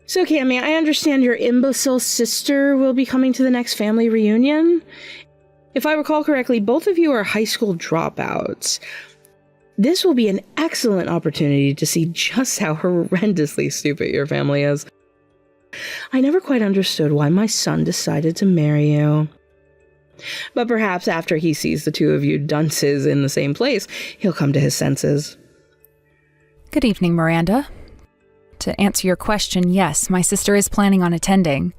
So, Cammy, I understand your imbecile sister will be coming to the next family reunion. If I recall correctly, both of you are high school dropouts. This will be an excellent opportunity to see just how horrendously stupid your family is. I never quite understood why my son decided to marry you. But perhaps after he sees the two of you dunces in the same place, he'll come to his senses. Good evening, Miranda. To answer your question, yes, my sister is planning on attending.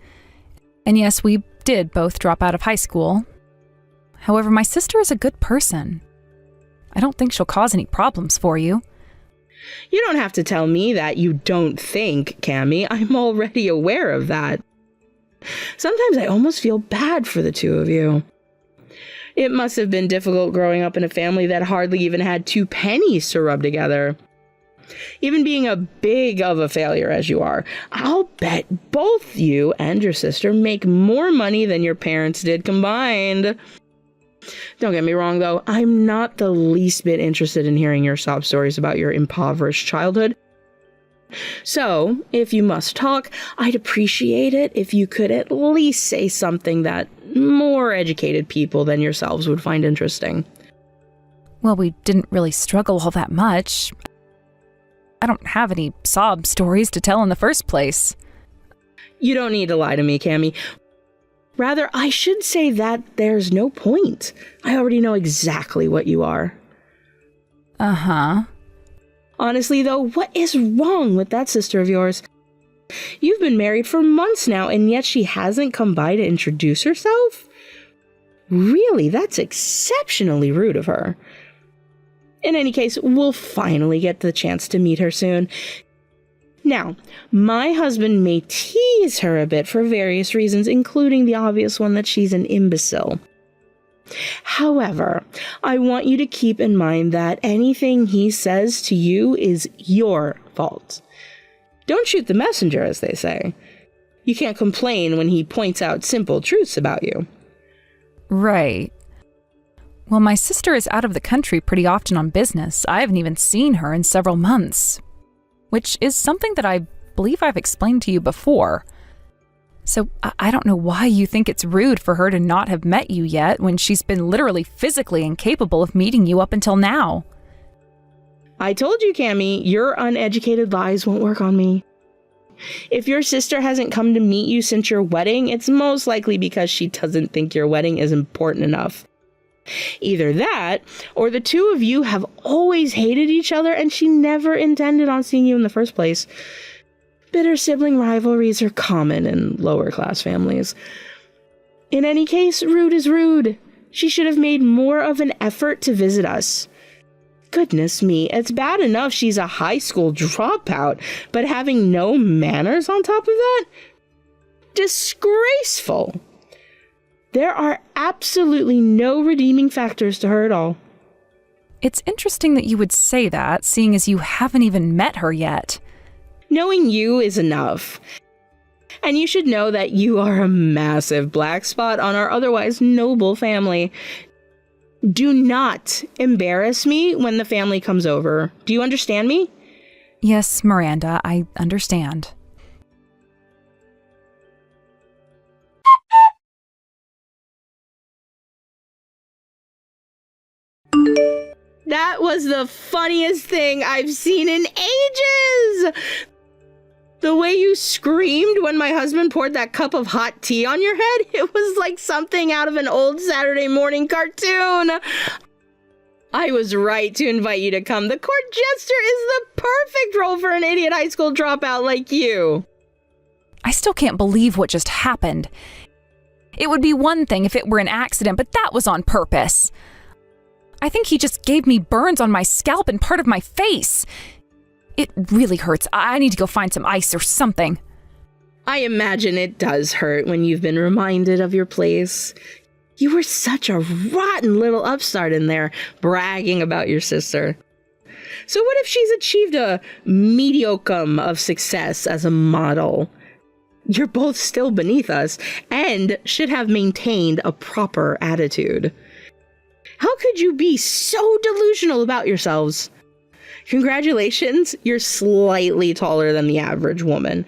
And yes, we did both drop out of high school. However, my sister is a good person. I don't think she'll cause any problems for you. You don't have to tell me that you don't think, Cammy. I'm already aware of that. Sometimes I almost feel bad for the two of you. It must have been difficult growing up in a family that hardly even had 2 pennies to rub together. Even being a big of a failure as you are, I'll bet both you and your sister make more money than your parents did combined. Don't get me wrong, though. I'm not the least bit interested in hearing your sob stories about your impoverished childhood. So, if you must talk, I'd appreciate it if you could at least say something that more educated people than yourselves would find interesting. Well, we didn't really struggle all that much. I don't have any sob stories to tell in the first place. You don't need to lie to me, Cammy. Rather, I should say that there's no point. I already know exactly what you are. Uh-huh. Honestly, though, what is wrong with that sister of yours? You've been married for months now, and yet she hasn't come by to introduce herself? Really, that's exceptionally rude of her. In any case, we'll finally get the chance to meet her soon. Now, my husband may tease her a bit for various reasons, including the obvious one that she's an imbecile. However, I want you to keep in mind that anything he says to you is your fault. Don't shoot the messenger, as they say. You can't complain when he points out simple truths about you. Right. Well, my sister is out of the country pretty often on business. I haven't even seen her in several months, which is something that I believe I've explained to you before. So I don't know why you think it's rude for her to not have met you yet when she's been literally physically incapable of meeting you up until now. I told you, Cammy, your uneducated lies won't work on me. If your sister hasn't come to meet you since your wedding, it's most likely because she doesn't think your wedding is important enough. Either that, or the two of you have always hated each other and she never intended on seeing you in the first place. Bitter sibling rivalries are common in lower class families. In any case, rude is rude. She should have made more of an effort to visit us. Goodness me, it's bad enough she's a high school dropout, but having no manners on top of that? Disgraceful. There are absolutely no redeeming factors to her at all. It's interesting that you would say that, seeing as you haven't even met her yet. Knowing you is enough. And you should know that you are a massive black spot on our otherwise noble family. Do not embarrass me when the family comes over. Do you understand me? Yes, Miranda, I understand. That was the funniest thing I've seen in ages! The way you screamed when my husband poured that cup of hot tea on your head, it was like something out of an old Saturday morning cartoon. I was right to invite you to come. The court jester is the perfect role for an idiot high school dropout like you. I still can't believe what just happened. It would be one thing if it were an accident, but that was on purpose. I think he just gave me burns on my scalp and part of my face. It really hurts. I need to go find some ice or something. I imagine it does hurt when you've been reminded of your place. You were such a rotten little upstart in there, bragging about your sister. So what if she's achieved a mediocre of success as a model? You're both still beneath us and should have maintained a proper attitude. How could you be so delusional about yourselves? Congratulations, you're slightly taller than the average woman.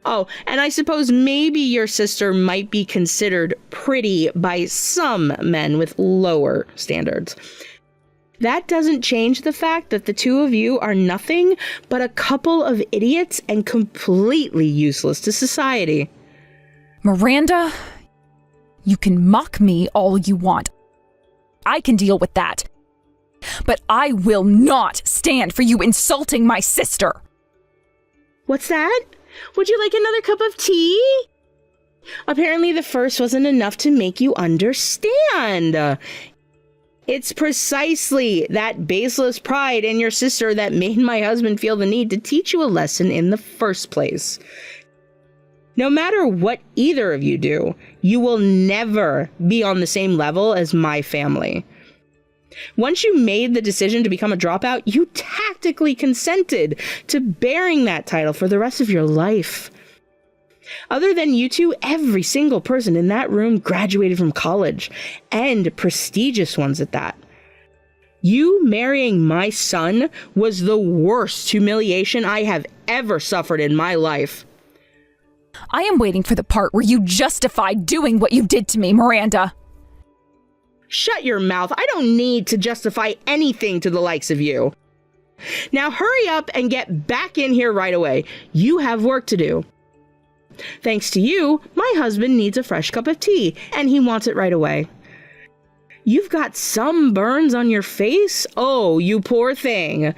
Oh, and I suppose maybe your sister might be considered pretty by some men with lower standards. That doesn't change the fact that the two of you are nothing but a couple of idiots and completely useless to society. Miranda, you can mock me all you want. I can deal with that. But I will not stand for you insulting my sister. What's that? Would you like another cup of tea? Apparently the first wasn't enough to make you understand. It's precisely that baseless pride in your sister that made my husband feel the need to teach you a lesson in the first place. No matter what either of you do, you will never be on the same level as my family. Once you made the decision to become a dropout, you tactically consented to bearing that title for the rest of your life. Other than you two, every single person in that room graduated from college, and prestigious ones at that. You marrying my son was the worst humiliation I have ever suffered in my life. I am waiting for the part where you justify doing what you did to me, Miranda. Shut your mouth. I don't need to justify anything to the likes of you. Now hurry up and get back in here right away. You have work to do. Thanks to you, my husband needs a fresh cup of tea, and he wants it right away. You've got some burns on your face? Oh, you poor thing.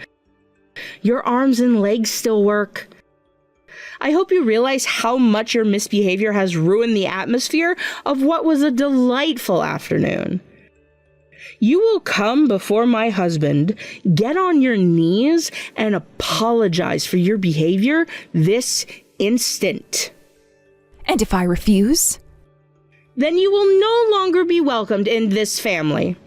Your arms and legs still work. I hope you realize how much your misbehavior has ruined the atmosphere of what was a delightful afternoon. You will come before my husband, get on your knees, and apologize for your behavior this instant. And if I refuse? Then you will no longer be welcomed in this family.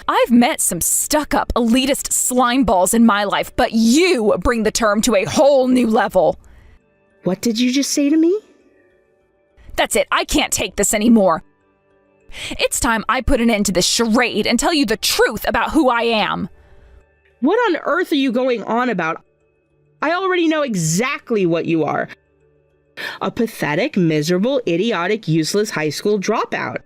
I've met some stuck-up, elitist slimeballs in my life, but you bring the term to a whole new level. What did you just say to me? That's it. I can't take this anymore. It's time I put an end to this charade and tell you the truth about who I am. What on earth are you going on about? I already know exactly what you are. A pathetic, miserable, idiotic, useless high school dropout.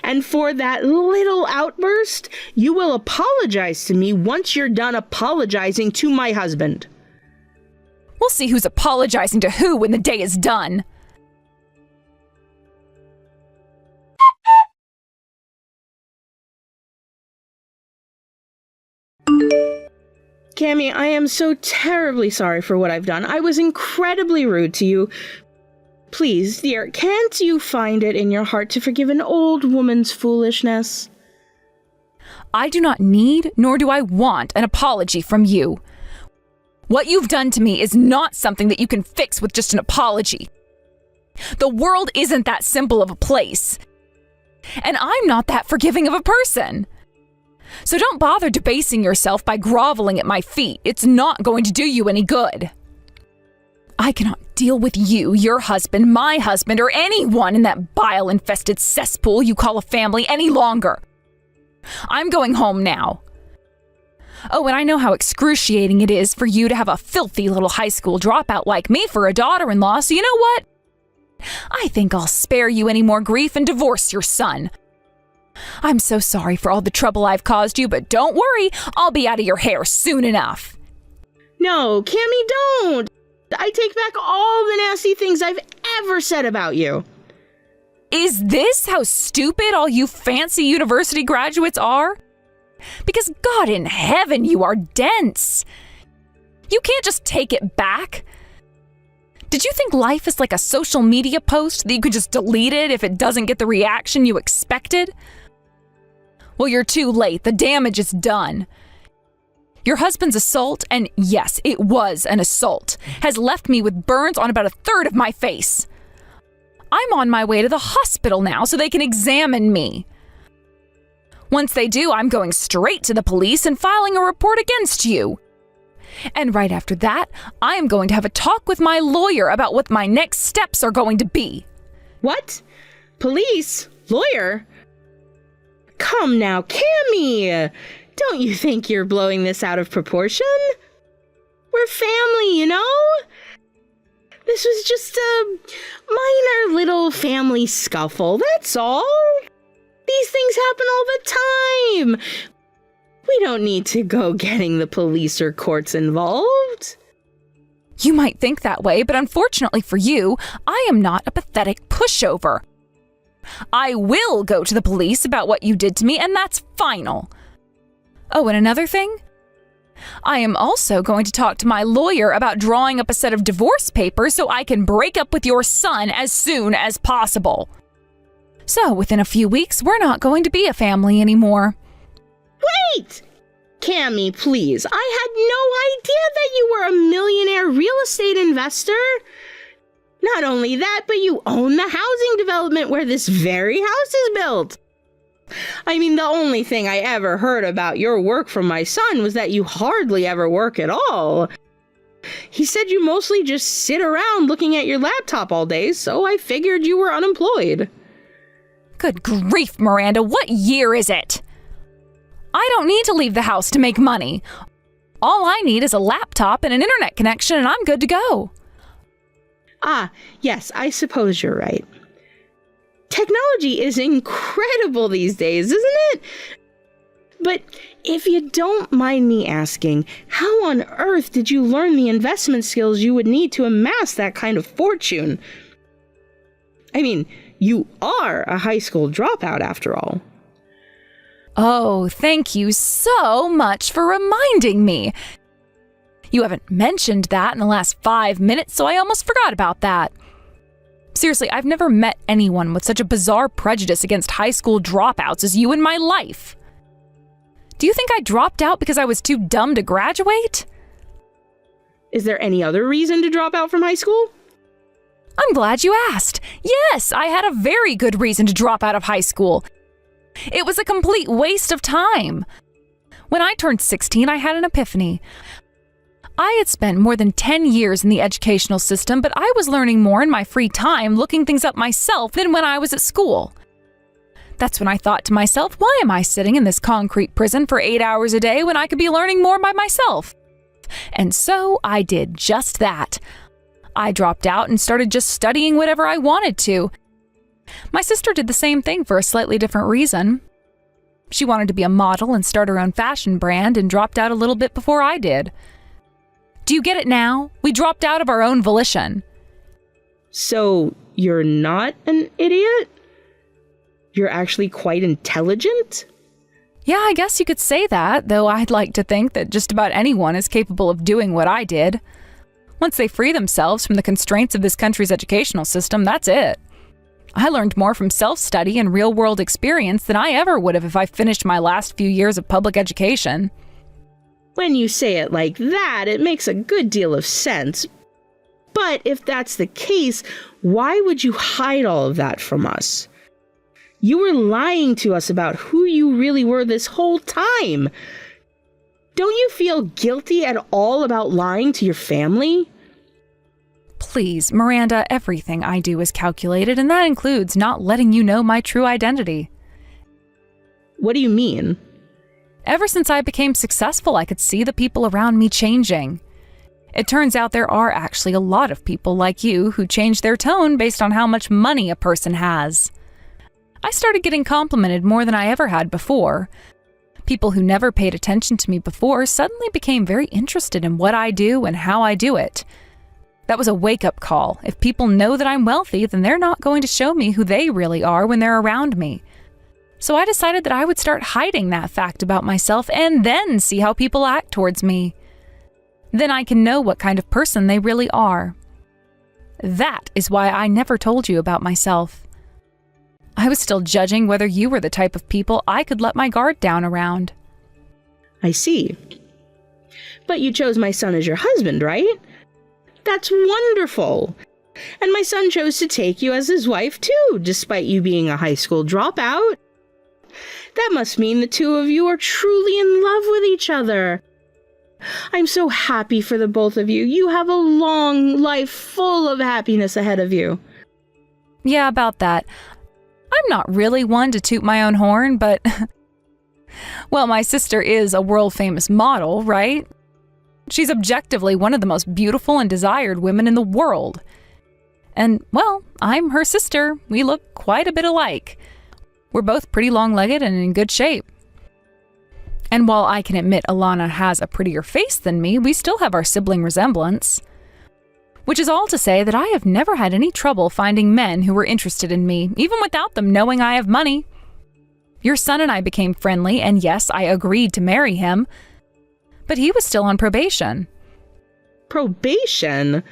And for that little outburst, you will apologize to me once you're done apologizing to my husband. We'll see who's apologizing to who when the day is done. Cammy, I am so terribly sorry for what I've done. I was incredibly rude to you. Please, dear, can't you find it in your heart to forgive an old woman's foolishness? I do not need, nor do I want, an apology from you. What you've done to me is not something that you can fix with just an apology. The world isn't that simple of a place. And I'm not that forgiving of a person. So don't bother debasing yourself by groveling at my feet. It's not going to do you any good. I cannot deal with you, your husband, my husband, or anyone in that bile-infested cesspool you call a family any longer. I'm going home now. Oh, and I know how excruciating it is for you to have a filthy little high school dropout like me for a daughter-in-law, so you know what? I think I'll spare you any more grief and divorce your son. I'm so sorry for all the trouble I've caused you, but don't worry, I'll be out of your hair soon enough. No, Cammy, don't! I take back all the nasty things I've ever said about you. Is this how stupid all you fancy university graduates are? Because God in heaven, you are dense. You can't just take it back. Did you think life is like a social media post that you could just delete it if it doesn't get the reaction you expected? Well, you're too late. The damage is done. Your husband's assault, and yes, it was an assault, has left me with burns on about a third of my face. I'm on my way to the hospital now so they can examine me. Once they do, I'm going straight to the police and filing a report against you. And right after that, I am going to have a talk with my lawyer about what my next steps are going to be. What? Police? Lawyer? Come now, Cammy! Don't you think you're blowing this out of proportion? We're family, you know? this was just a minor little family scuffle, that's all. These things happen all the time. We don't need to go getting the police or courts involved. You might think that way, but unfortunately for you, I am not a pathetic pushover. I will go to the police about what you did to me, and that's final. Oh, and another thing? I am also going to talk to my lawyer about drawing up a set of divorce papers so I can break up with your son as soon as possible. So, within a few weeks, we're not going to be a family anymore. Wait! Cammy, please. I had no idea that you were a millionaire real estate investor. Not only that, but you own the housing development where this very house is built. I mean, the only thing I ever heard about your work from my son was that you hardly ever work at all. He said you mostly just sit around looking at your laptop all day, so I figured you were unemployed. Good grief, Miranda, what year is it? I don't need to leave the house to make money. All I need is a laptop and an internet connection, and I'm good to go. Ah, yes, I suppose you're right. Technology is incredible these days, isn't it? But if you don't mind me asking, how on earth did you learn the investment skills you would need to amass that kind of fortune? I mean, you are a high school dropout after all. Oh, thank you so much for reminding me. You haven't mentioned that in the last 5 minutes, so I almost forgot about that. Seriously, I've never met anyone with such a bizarre prejudice against high school dropouts as you in my life. Do you think I dropped out because I was too dumb to graduate? Is there any other reason to drop out from high school? I'm glad you asked. Yes, I had a very good reason to drop out of high school. It was a complete waste of time. When I turned 16, I had an epiphany. I had spent more than 10 years in the educational system, but I was learning more in my free time looking things up myself than when I was at school. That's when I thought to myself, why am I sitting in this concrete prison for 8 hours a day when I could be learning more by myself? And so I did just that. I dropped out and started just studying whatever I wanted to. My sister did the same thing for a slightly different reason. She wanted to be a model and start her own fashion brand and dropped out a little bit before I did. Do you get it now? We dropped out of our own volition. So you're not an idiot? You're actually quite intelligent? Yeah, I guess you could say that, though I'd like to think that just about anyone is capable of doing what I did. Once they free themselves from the constraints of this country's educational system, that's it. I learned more from self-study and real-world experience than I ever would have if I finished my last few years of public education. When you say it like that, it makes a good deal of sense. But if that's the case, why would you hide all of that from us? You were lying to us about who you really were this whole time. Don't you feel guilty at all about lying to your family? Please, Miranda, everything I do is calculated, and that includes not letting you know my true identity. What do you mean? Ever since I became successful, I could see the people around me changing. It turns out there are actually a lot of people like you who change their tone based on how much money a person has. I started getting complimented more than I ever had before. People who never paid attention to me before suddenly became very interested in what I do and how I do it. That was a wake-up call. If people know that I'm wealthy, then they're not going to show me who they really are when they're around me. So I decided that I would start hiding that fact about myself and then see how people act towards me. Then I can know what kind of person they really are. That is why I never told you about myself. I was still judging whether you were the type of people I could let my guard down around. I see. But you chose my son as your husband, right? That's wonderful. And my son chose to take you as his wife, too, despite you being a high school dropout. That must mean the two of you are truly in love with each other. I'm so happy for the both of you. You have a long life full of happiness ahead of you. Yeah, about that. I'm not really one to toot my own horn, but... well, my sister is a world-famous model, right? She's objectively one of the most beautiful and desired women in the world. And, well, I'm her sister. We look quite a bit alike. We're both pretty long-legged and in good shape. And while I can admit Alana has a prettier face than me, we still have our sibling resemblance. Which is all to say that I have never had any trouble finding men who were interested in me, even without them knowing I have money. Your son and I became friendly, and yes, I agreed to marry him. But he was still on probation. Probation?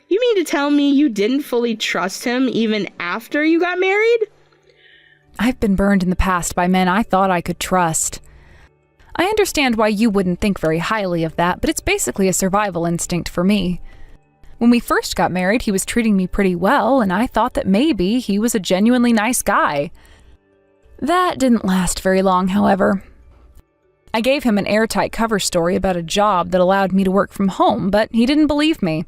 You mean to tell me you didn't fully trust him even after you got married? I've been burned in the past by men I thought I could trust. I understand why you wouldn't think very highly of that, but it's basically a survival instinct for me. When we first got married, he was treating me pretty well, and I thought that maybe he was a genuinely nice guy. That didn't last very long, however. I gave him an airtight cover story about a job that allowed me to work from home, but he didn't believe me.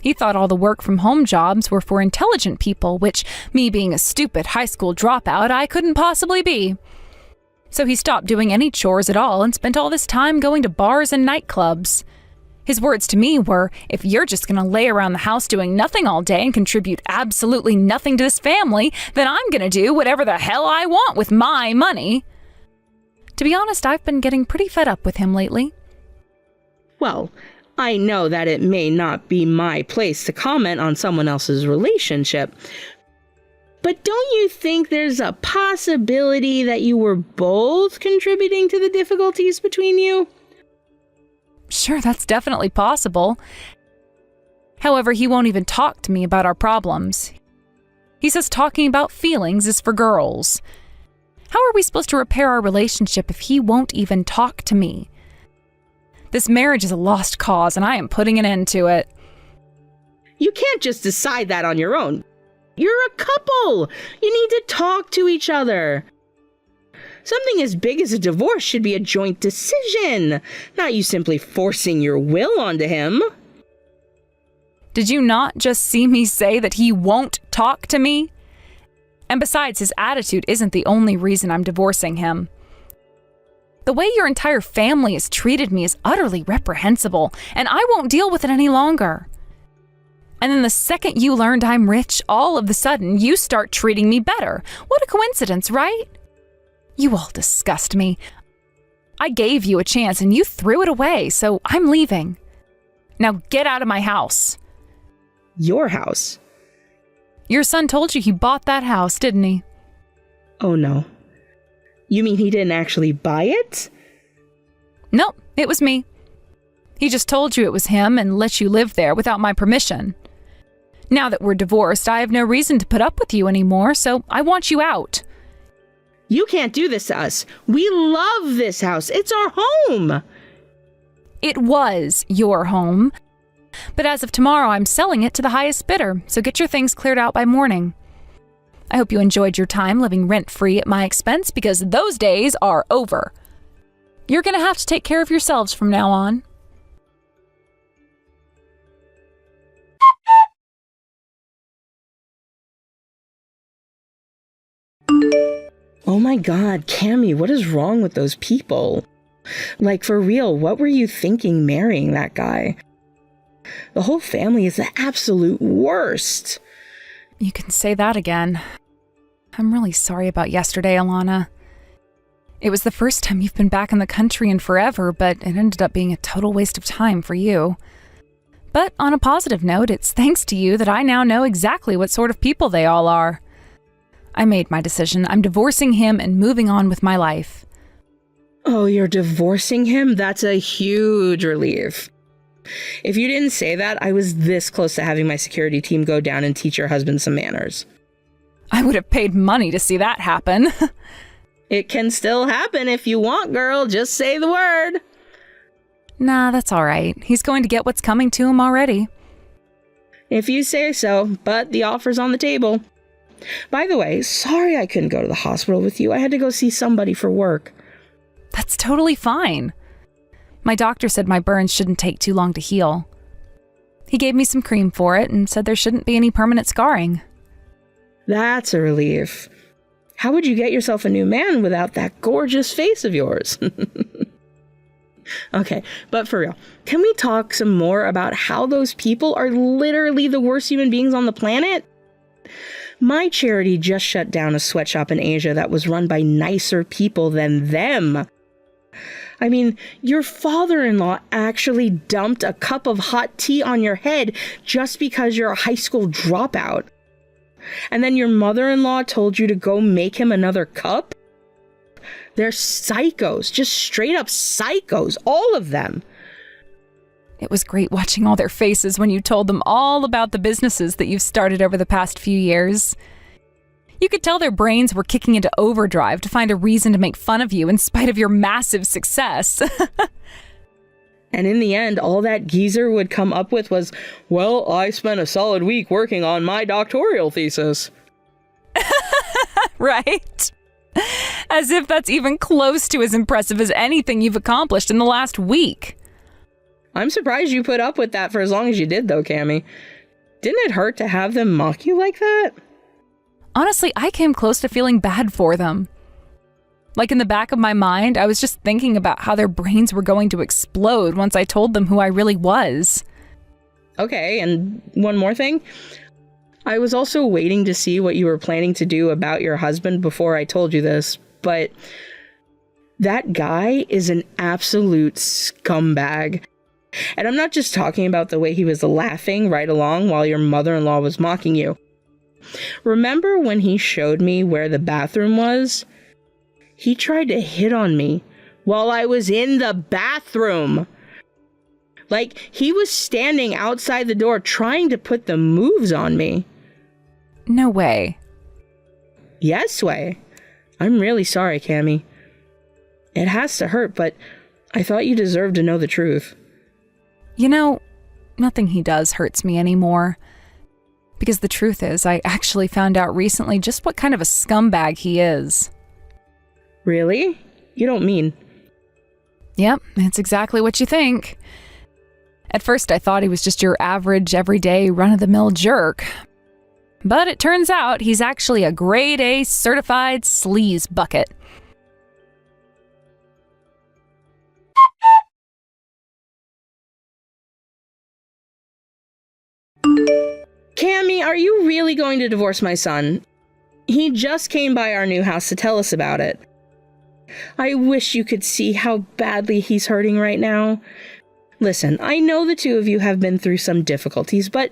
He thought all the work-from-home jobs were for intelligent people, which, me being a stupid high school dropout, I couldn't possibly be. So he stopped doing any chores at all and spent all this time going to bars and nightclubs. His words to me were, if you're just going to lay around the house doing nothing all day and contribute absolutely nothing to this family, then I'm going to do whatever the hell I want with my money. To be honest, I've been getting pretty fed up with him lately. Well, I know that it may not be my place to comment on someone else's relationship, but don't you think there's a possibility that you were both contributing to the difficulties between you? Sure, that's definitely possible. However, he won't even talk to me about our problems. He says talking about feelings is for girls. How are we supposed to repair our relationship if he won't even talk to me? This marriage is a lost cause, and I am putting an end to it. You can't just decide that on your own. You're a couple. You need to talk to each other. Something as big as a divorce should be a joint decision, not you simply forcing your will onto him. Did you not just see me say that he won't talk to me? And besides, his attitude isn't the only reason I'm divorcing him. The way your entire family has treated me is utterly reprehensible, and I won't deal with it any longer. And then the second you learned I'm rich, all of a sudden you start treating me better. What a coincidence, right? You all disgust me. I gave you a chance and you threw it away, so I'm leaving. Now get out of my house. Your house? Your son told you he bought that house, didn't he? Oh no. You mean he didn't actually buy it? Nope, it was me. He just told you it was him and let you live there without my permission. Now that we're divorced, I have no reason to put up with you anymore, so I want you out. You can't do this to us. We love this house. It's our home. It was your home. But as of tomorrow, I'm selling it to the highest bidder, so get your things cleared out by morning. I hope you enjoyed your time living rent-free at my expense, because those days are over. You're going to have to take care of yourselves from now on. Oh my God, Cammy, what is wrong with those people? Like, for real, what were you thinking marrying that guy? The whole family is the absolute worst. You can say that again. I'm really sorry about yesterday, Alana. It was the first time you've been back in the country in forever, but it ended up being a total waste of time for you. But on a positive note, it's thanks to you that I now know exactly what sort of people they all are. I made my decision. I'm divorcing him and moving on with my life. Oh, you're divorcing him? That's a huge relief. If you didn't say that, I was this close to having my security team go down and teach your husband some manners. I would have paid money to see that happen. It can still happen if you want, girl. Just say the word. Nah, that's all right. He's going to get what's coming to him already. If you say so, but the offer's on the table. By the way, sorry I couldn't go to the hospital with you. I had to go see somebody for work. That's totally fine. My doctor said my burns shouldn't take too long to heal. He gave me some cream for it and said there shouldn't be any permanent scarring. That's a relief. How would you get yourself a new man without that gorgeous face of yours? Okay, but for real, can we talk some more about how those people are literally the worst human beings on the planet? My charity just shut down a sweatshop in Asia that was run by nicer people than them. I mean, your father-in-law actually dumped a cup of hot tea on your head just because you're a high school dropout. And then your mother-in-law told you to go make him another cup? They're psychos, just straight up psychos, all of them. It was great watching all their faces when you told them all about the businesses that you've started over the past few years. You could tell their brains were kicking into overdrive to find a reason to make fun of you in spite of your massive success. And in the end, all that geezer would come up with was, well, I spent a solid week working on my doctoral thesis. Right? As if that's even close to as impressive as anything you've accomplished in the last week. I'm surprised you put up with that for as long as you did, though, Cammy. Didn't it hurt to have them mock you like that? Honestly, I came close to feeling bad for them. Like in the back of my mind, I was just thinking about how their brains were going to explode once I told them who I really was. Okay, and one more thing. I was also waiting to see what you were planning to do about your husband before I told you this, but that guy is an absolute scumbag. And I'm not just talking about the way he was laughing right along while your mother-in-law was mocking you. Remember when he showed me where the bathroom was? He tried to hit on me while I was in the bathroom. Like, he was standing outside the door trying to put the moves on me. No way. Yes way. I'm really sorry, Cammy. It has to hurt, but I thought you deserved to know the truth. You know, nothing he does hurts me anymore. Because the truth is, I actually found out recently just what kind of a scumbag he is. Really? You don't mean? Yep, it's exactly what you think. At first I thought he was just your average, everyday, run-of-the-mill jerk. But it turns out he's actually a grade A certified sleaze bucket. Cammy, are you really going to divorce my son? He just came by our new house to tell us about it. I wish you could see how badly he's hurting right now. Listen, I know the two of you have been through some difficulties, but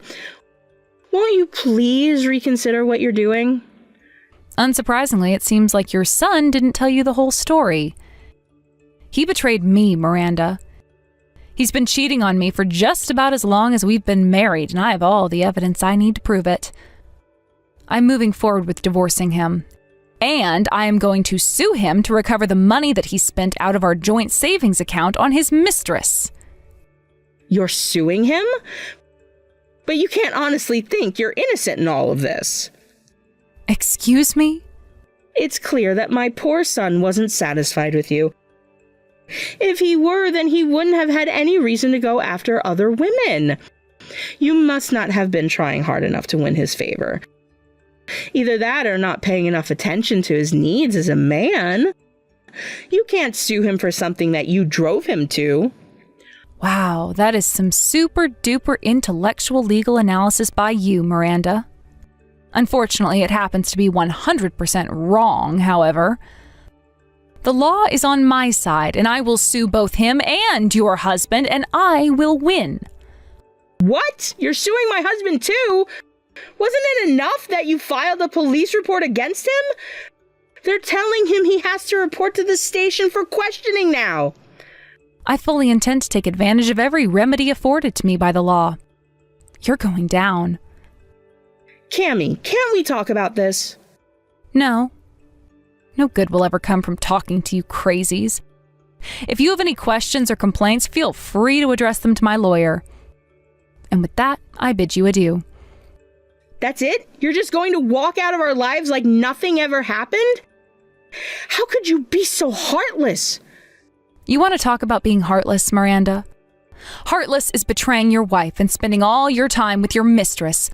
won't you please reconsider what you're doing? Unsurprisingly, it seems like your son didn't tell you the whole story. He betrayed me, Miranda. He's been cheating on me for just about as long as we've been married, and I have all the evidence I need to prove it. I'm moving forward with divorcing him. And I am going to sue him to recover the money that he spent out of our joint savings account on his mistress. You're suing him? But you can't honestly think you're innocent in all of this. Excuse me? It's clear that my poor son wasn't satisfied with you. If he were, then he wouldn't have had any reason to go after other women. You must not have been trying hard enough to win his favor. Either that or not paying enough attention to his needs as a man. You can't sue him for something that you drove him to. Wow, that is some super duper intellectual legal analysis by you, Miranda. Unfortunately, it happens to be 100% wrong, however. The law is on my side, and I will sue both him and your husband, and I will win. What? You're suing my husband too? Wasn't it enough that you filed a police report against him? They're telling him he has to report to the station for questioning now. I fully intend to take advantage of every remedy afforded to me by the law. You're going down. Cammy, can't we talk about this? No. No good will ever come from talking to you crazies. If you have any questions or complaints, feel free to address them to my lawyer. And with that, I bid you adieu. That's it? You're just going to walk out of our lives like nothing ever happened? How could you be so heartless? You want to talk about being heartless, Miranda? Heartless is betraying your wife and spending all your time with your mistress.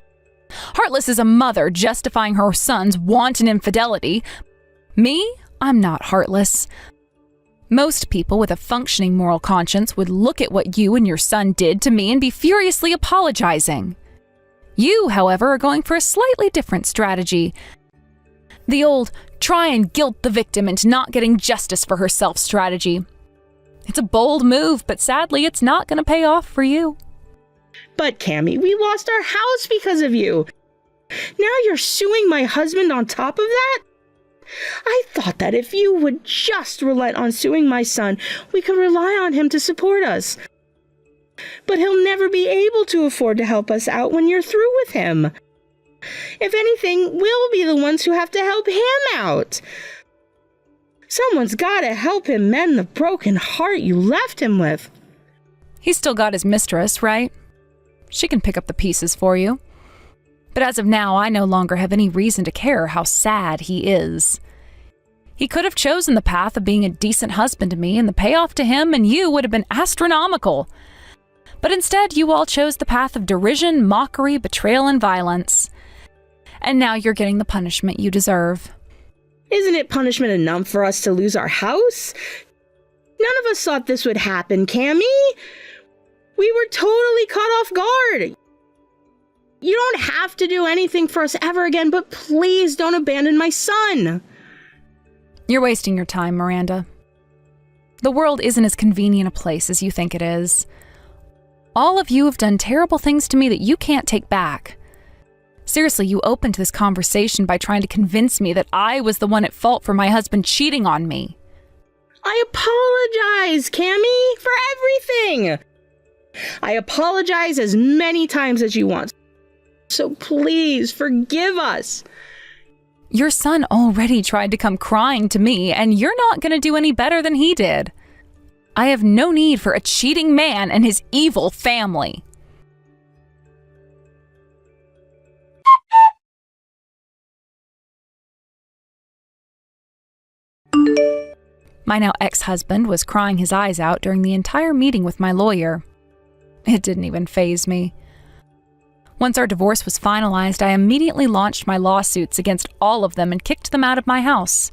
Heartless is a mother justifying her son's wanton infidelity. Me? I'm not heartless. Most people with a functioning moral conscience would look at what you and your son did to me and be furiously apologizing. You, however, are going for a slightly different strategy. The old try and guilt the victim into not getting justice for herself strategy. It's a bold move, but sadly, it's not going to pay off for you. But Cammy, we lost our house because of you. Now you're suing my husband on top of that? I thought that if you would just relent on suing my son, we could rely on him to support us. But he'll never be able to afford to help us out when you're through with him. If anything, we'll be the ones who have to help him out. Someone's got to help him mend the broken heart you left him with. He's still got his mistress, right? She can pick up the pieces for you. But as of now, I no longer have any reason to care how sad he is. He could have chosen the path of being a decent husband to me, and the payoff to him and you would have been astronomical. But instead, you all chose the path of derision, mockery, betrayal, and violence. And now you're getting the punishment you deserve. Isn't it punishment enough for us to lose our house? None of us thought this would happen, Cammy. We were totally caught off guard. You don't have to do anything for us ever again, but please don't abandon my son. You're wasting your time, Miranda. The world isn't as convenient a place as you think it is. All of you have done terrible things to me that you can't take back. Seriously, you opened this conversation by trying to convince me that I was the one at fault for my husband cheating on me. I apologize, Cammy, for everything. I apologize as many times as you want. So please forgive us. Your son already tried to come crying to me, and you're not going to do any better than he did. I have no need for a cheating man and his evil family. My now ex-husband was crying his eyes out during the entire meeting with my lawyer. It didn't even faze me. Once our divorce was finalized, I immediately launched my lawsuits against all of them and kicked them out of my house.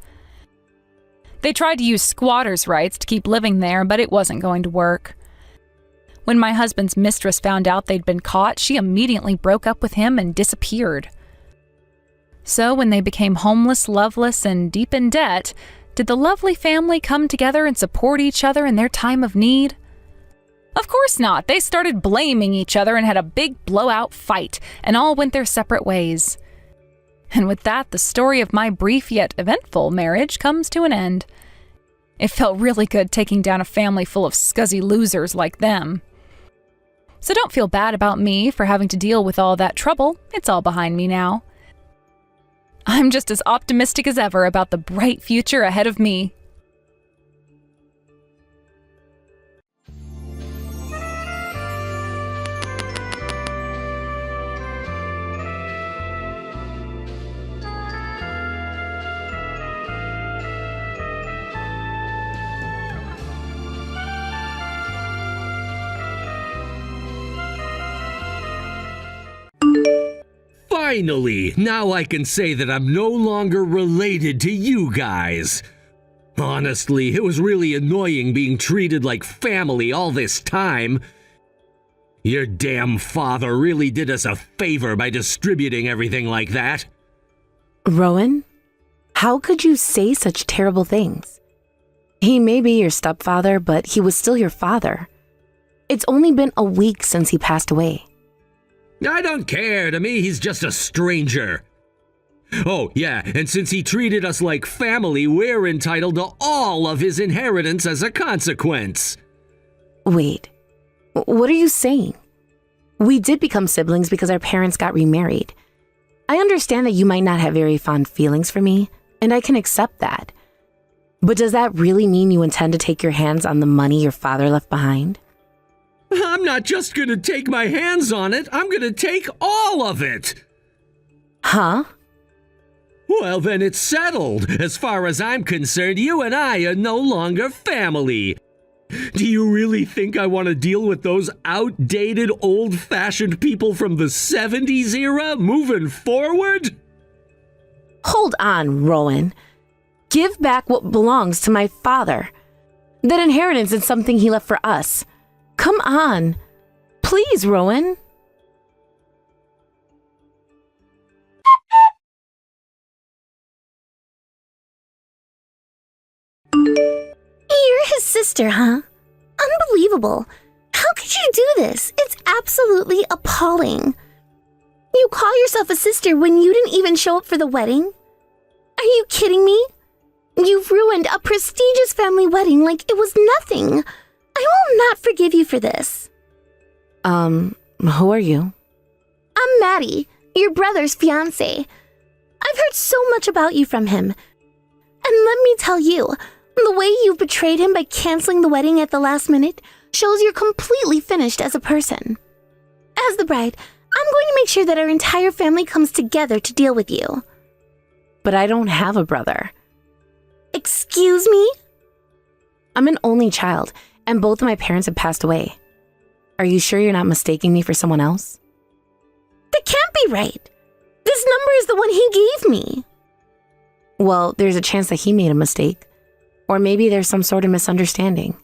They tried to use squatters' rights to keep living there, but it wasn't going to work. When my husband's mistress found out they'd been caught, she immediately broke up with him and disappeared. So when they became homeless, loveless, and deep in debt, did the lovely family come together and support each other in their time of need? Of course not. They started blaming each other and had a big blowout fight, and all went their separate ways. And with that, the story of my brief yet eventful marriage comes to an end. It felt really good taking down a family full of scuzzy losers like them. So don't feel bad about me for having to deal with all that trouble. It's all behind me now. I'm just as optimistic as ever about the bright future ahead of me. Finally, now I can say that I'm no longer related to you guys. Honestly, it was really annoying being treated like family all this time. Your damn father really did us a favor by distributing everything like that. Rowan, how could you say such terrible things? He may be your stepfather, but he was still your father. It's only been a week since he passed away. I don't care. To me, he's just a stranger. Oh, yeah, and since he treated us like family, we're entitled to all of his inheritance as a consequence. Wait, what are you saying? We did become siblings because our parents got remarried. I understand that you might not have very fond feelings for me, and I can accept that. But does that really mean you intend to take your hands on the money your father left behind? I'm not just gonna take my hands on it, I'm gonna take all of it! Huh? Well, then it's settled. As far as I'm concerned, you and I are no longer family. Do you really think I want to deal with those outdated, old-fashioned people from the 70s era moving forward? Hold on, Rowan. Give back what belongs to my father. That inheritance is something he left for us. Come on. Please, Rowan. You're his sister, huh? Unbelievable. How could you do this? It's absolutely appalling. You call yourself a sister when you didn't even show up for the wedding? Are you kidding me? You've ruined a prestigious family wedding like it was nothing. I will not forgive you for this. Who are you? I'm Maddie, your brother's fiancé. I've heard so much about you from him. And let me tell you, the way you've betrayed him by canceling the wedding at the last minute shows you're completely finished as a person. As the bride, I'm going to make sure that our entire family comes together to deal with you. But I don't have a brother. Excuse me? I'm an only child, and both of my parents have passed away. Are you sure you're not mistaking me for someone else? That can't be right. This number is the one he gave me. Well, there's a chance that he made a mistake. Or maybe there's some sort of misunderstanding.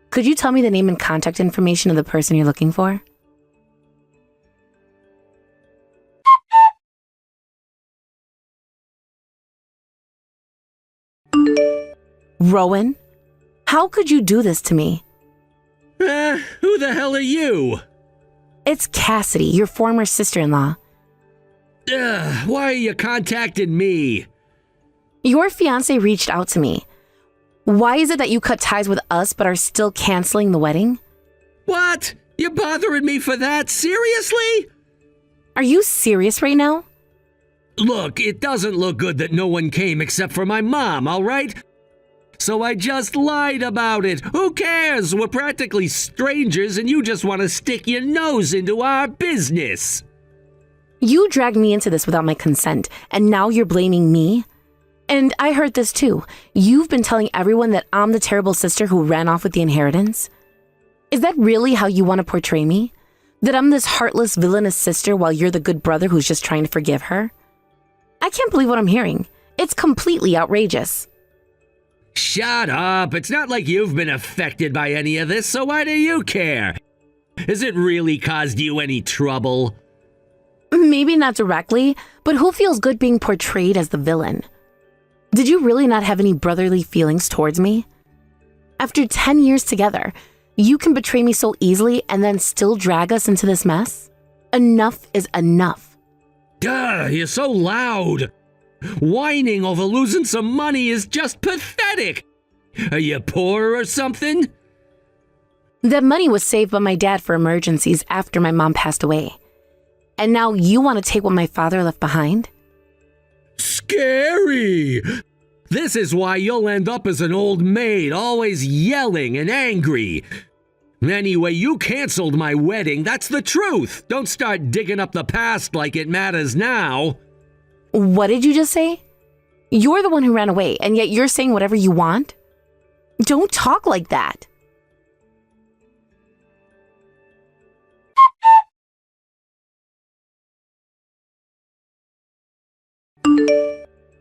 Could you tell me the name and contact information of the person you're looking for? Rowan, how could you do this to me? Who the hell are you? It's Cassidy, your former sister-in-law. Why are you contacting me? Your fiancé reached out to me. Why is it that you cut ties with us but are still canceling the wedding? What? You bothering me for that? Seriously? Are you serious right now? Look, it doesn't look good that no one came except for my mom, all right? So I just lied about it. Who cares? We're practically strangers and you just want to stick your nose into our business. You dragged me into this without my consent, and now you're blaming me? And I heard this too. You've been telling everyone that I'm the terrible sister who ran off with the inheritance? Is that really how you want to portray me? That I'm this heartless, villainous sister while you're the good brother who's just trying to forgive her? I can't believe what I'm hearing. It's completely outrageous. Shut up. It's not like you've been affected by any of this, so why do you care? Has it really caused you any trouble? Maybe not directly, but who feels good being portrayed as the villain? Did you really not have any brotherly feelings towards me? After 10 years together, you can betray me so easily and then still drag us into this mess? Enough is enough. Duh, you're so loud. Whining over losing some money is just pathetic. Are you poor or something? That money was saved by my dad for emergencies after my mom passed away. And now you want to take what my father left behind? Scary! This is why you'll end up as an old maid, always yelling and angry. Anyway, you canceled my wedding, that's the truth. Don't start digging up the past like it matters now. What did you just say? You're the one who ran away, and yet you're saying whatever you want? Don't talk like that.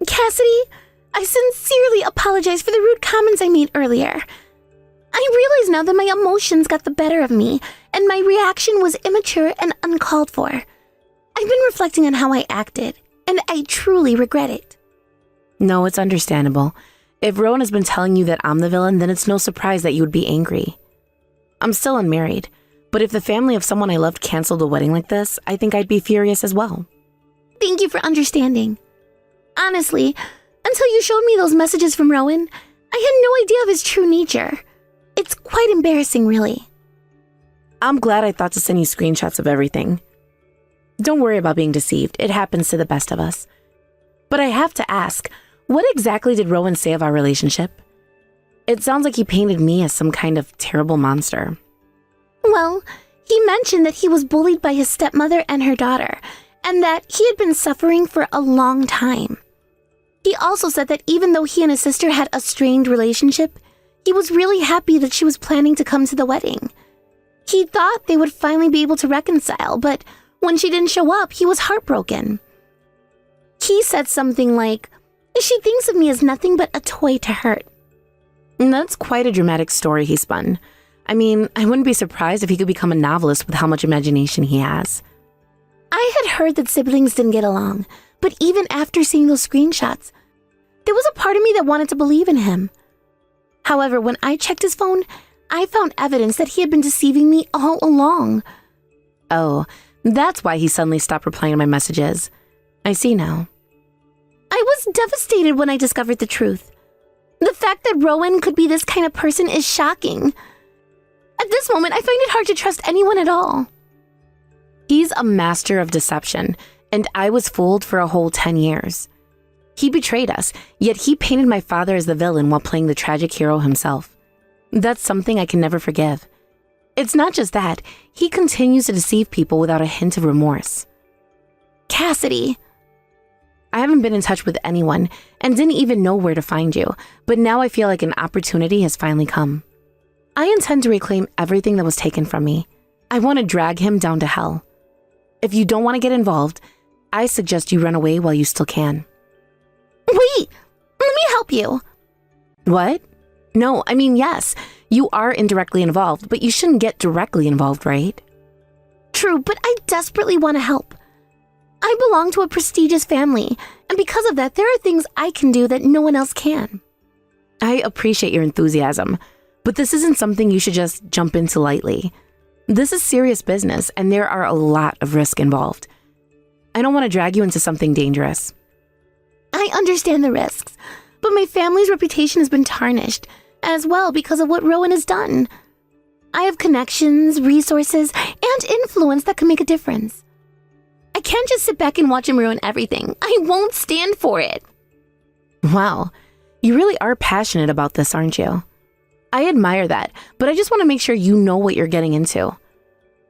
Cassidy, I sincerely apologize for the rude comments I made earlier. I realize now that my emotions got the better of me, and my reaction was immature and uncalled for. I've been reflecting on how I acted, and I truly regret it. No, it's understandable. If Rowan has been telling you that I'm the villain, then it's no surprise that you would be angry. I'm still unmarried, but if the family of someone I loved canceled a wedding like this, I think I'd be furious as well. Thank you for understanding. Honestly, until you showed me those messages from Rowan, I had no idea of his true nature. It's quite embarrassing, really. I'm glad I thought to send you screenshots of everything. Don't worry about being deceived. It happens to the best of us. But I have to ask, what exactly did Rowan say of our relationship? It sounds like he painted me as some kind of terrible monster. Well, he mentioned that he was bullied by his stepmother and her daughter, and that he had been suffering for a long time. He also said that even though he and his sister had a strained relationship, he was really happy that she was planning to come to the wedding. He thought they would finally be able to reconcile, but when she didn't show up, he was heartbroken. He said something like, "She thinks of me as nothing but a toy to hurt." And that's quite a dramatic story he spun. I mean, I wouldn't be surprised if he could become a novelist with how much imagination he has. I had heard that siblings didn't get along, but even after seeing those screenshots, there was a part of me that wanted to believe in him. However, when I checked his phone, I found evidence that he had been deceiving me all along. Oh, that's why he suddenly stopped replying to my messages. I see now. I was devastated when I discovered the truth. The fact that Rowan could be this kind of person is shocking. At this moment, I find it hard to trust anyone at all. He's a master of deception, and I was fooled for a whole 10 years. He betrayed us, yet he painted my father as the villain while playing the tragic hero himself. That's something I can never forgive. It's not just that, he continues to deceive people without a hint of remorse. Cassidy. I haven't been in touch with anyone and didn't even know where to find you, but now I feel like an opportunity has finally come. I intend to reclaim everything that was taken from me. I want to drag him down to hell. If you don't want to get involved, I suggest you run away while you still can. Wait, let me help you. What? No, I mean, yes, you are indirectly involved, but you shouldn't get directly involved, right? True, but I desperately want to help. I belong to a prestigious family, and because of that, there are things I can do that no one else can. I appreciate your enthusiasm, but this isn't something you should just jump into lightly. This is serious business, and there are a lot of risk involved. I don't want to drag you into something dangerous. I understand the risks, but my family's reputation has been tarnished, as well because of what Rowan has done. I have connections, resources, and influence that can make a difference. I can't just sit back and watch him ruin everything. I won't stand for it. Wow, you really are passionate about this, aren't you? I admire that, but I just want to make sure you know what you're getting into.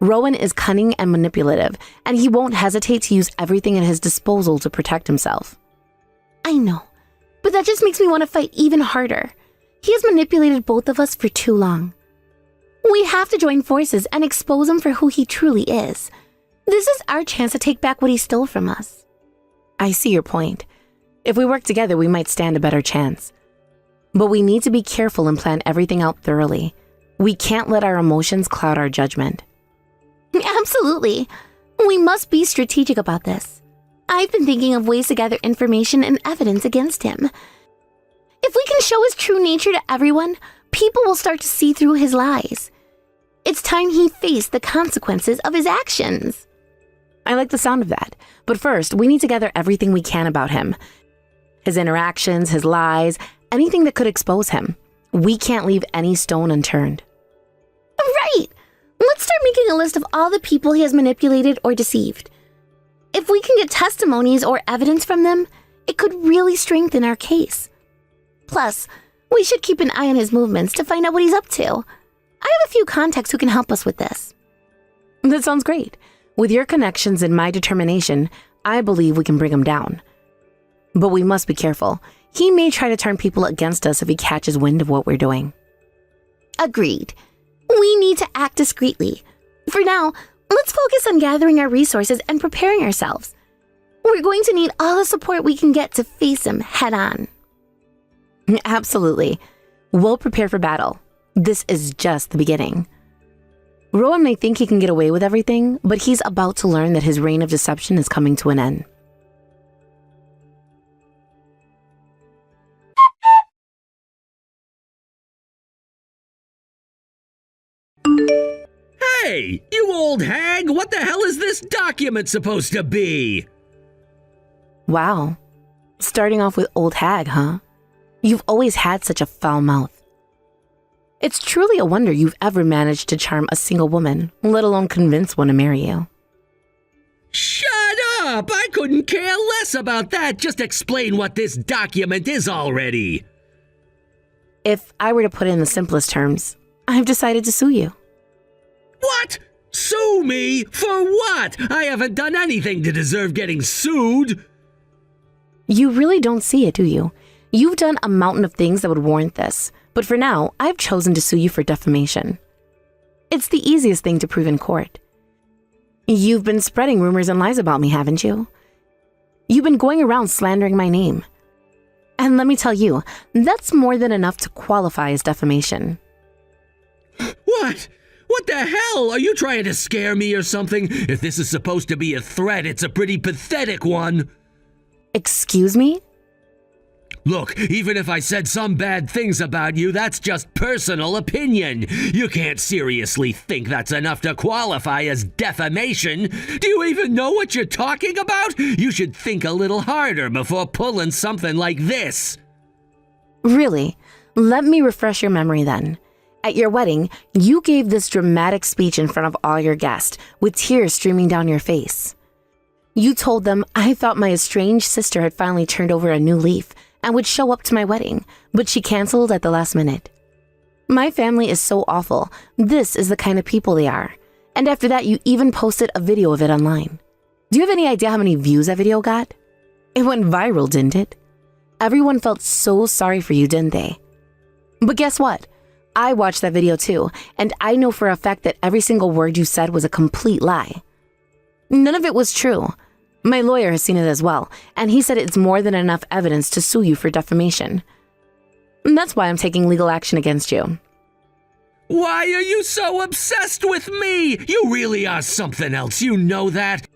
Rowan is cunning and manipulative, and he won't hesitate to use everything at his disposal to protect himself. I know, but that just makes me want to fight even harder. He has manipulated both of us for too long. We have to join forces and expose him for who he truly is. This is our chance to take back what he stole from us. I see your point. If we work together, we might stand a better chance. But we need to be careful and plan everything out thoroughly. We can't let our emotions cloud our judgment. Absolutely. We must be strategic about this. I've been thinking of ways to gather information and evidence against him. If we can show his true nature to everyone, people will start to see through his lies. It's time he faced the consequences of his actions. I like the sound of that. But first, we need to gather everything we can about him. His interactions, his lies, anything that could expose him. We can't leave any stone unturned. Right! Let's start making a list of all the people he has manipulated or deceived. If we can get testimonies or evidence from them, it could really strengthen our case. Plus, we should keep an eye on his movements to find out what he's up to. I have a few contacts who can help us with this. That sounds great. With your connections and my determination, I believe we can bring him down. But we must be careful. He may try to turn people against us if he catches wind of what we're doing. Agreed. We need to act discreetly. For now, let's focus on gathering our resources and preparing ourselves. We're going to need all the support we can get to face him head on. Absolutely. We'll prepare for battle. This is just the beginning. Rowan may think he can get away with everything, but he's about to learn that his reign of deception is coming to an end. Hey, you old hag, what the hell is this document supposed to be? Wow. Starting off with old hag, huh? You've always had such a foul mouth. It's truly a wonder you've ever managed to charm a single woman, let alone convince one to marry you. Shut up! I couldn't care less about that. Just explain what this document is already. If I were to put it in the simplest terms, I've decided to sue you. What? Sue me? For what? I haven't done anything to deserve getting sued. You really don't see it, do you? You've done a mountain of things that would warrant this, but for now, I've chosen to sue you for defamation. It's the easiest thing to prove in court. You've been spreading rumors and lies about me, haven't you? You've been going around slandering my name. And let me tell you, that's more than enough to qualify as defamation. What? What the hell? Are you trying to scare me or something? If this is supposed to be a threat, it's a pretty pathetic one. Excuse me? Look, even if I said some bad things about you, that's just personal opinion. You can't seriously think that's enough to qualify as defamation. Do you even know what you're talking about? You should think a little harder before pulling something like this. Really? Let me refresh your memory then. At your wedding, you gave this dramatic speech in front of all your guests, with tears streaming down your face. You told them, I thought my estranged sister had finally turned over a new leaf and would show up to my wedding, but she canceled at the last minute. My family is so awful. This is the kind of people they are. And after that, you even posted a video of it online. Do you have any idea how many views that video got? It went viral, didn't it? Everyone felt so sorry for you, didn't they? But guess what? I watched that video too, and I know for a fact that every single word you said was a complete lie. None of it was true. My lawyer has seen it as well, and he said it's more than enough evidence to sue you for defamation. And that's why I'm taking legal action against you. Why are you so obsessed with me? You really are something else, you know that?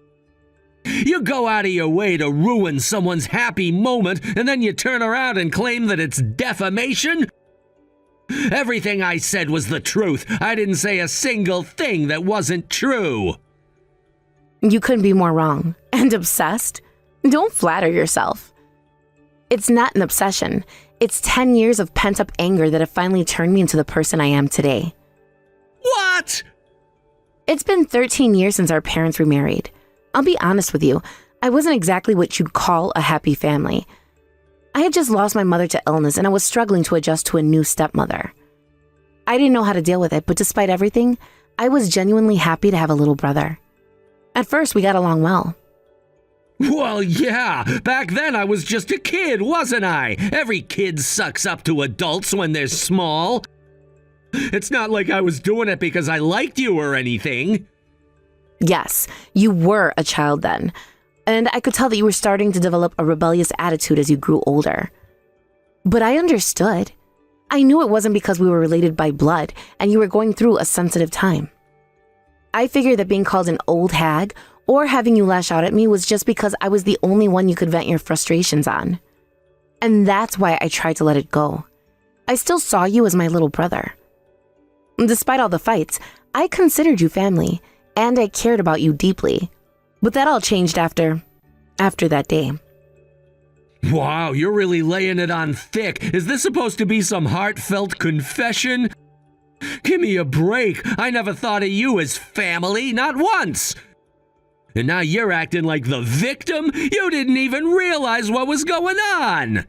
You go out of your way to ruin someone's happy moment, and then you turn around and claim that it's defamation? Everything I said was the truth. I didn't say a single thing that wasn't true. You couldn't be more wrong. And obsessed? Don't flatter yourself. It's not an obsession. It's 10 years of pent-up anger that have finally turned me into the person I am today. What? It's been 13 years since our parents remarried. I'll be honest with you, I wasn't exactly what you'd call a happy family. I had just lost my mother to illness and I was struggling to adjust to a new stepmother. I didn't know how to deal with it, but despite everything, I was genuinely happy to have a little brother. At first, we got along well. Well, yeah. Back then I was just a kid, wasn't I? Every kid sucks up to adults when they're small. It's not like I was doing it because I liked you or anything. Yes, you were a child then. And I could tell that you were starting to develop a rebellious attitude as you grew older. But I understood. I knew it wasn't because we were related by blood and you were going through a sensitive time. I figured that being called an old hag or having you lash out at me was just because I was the only one you could vent your frustrations on. And that's why I tried to let it go. I still saw you as my little brother. Despite all the fights, I considered you family, and I cared about you deeply. But that all changed after that day. Wow, you're really laying it on thick. Is this supposed to be some heartfelt confession? Give me a break. I never thought of you as family, not once. And now you're acting like the victim? You didn't even realize what was going on.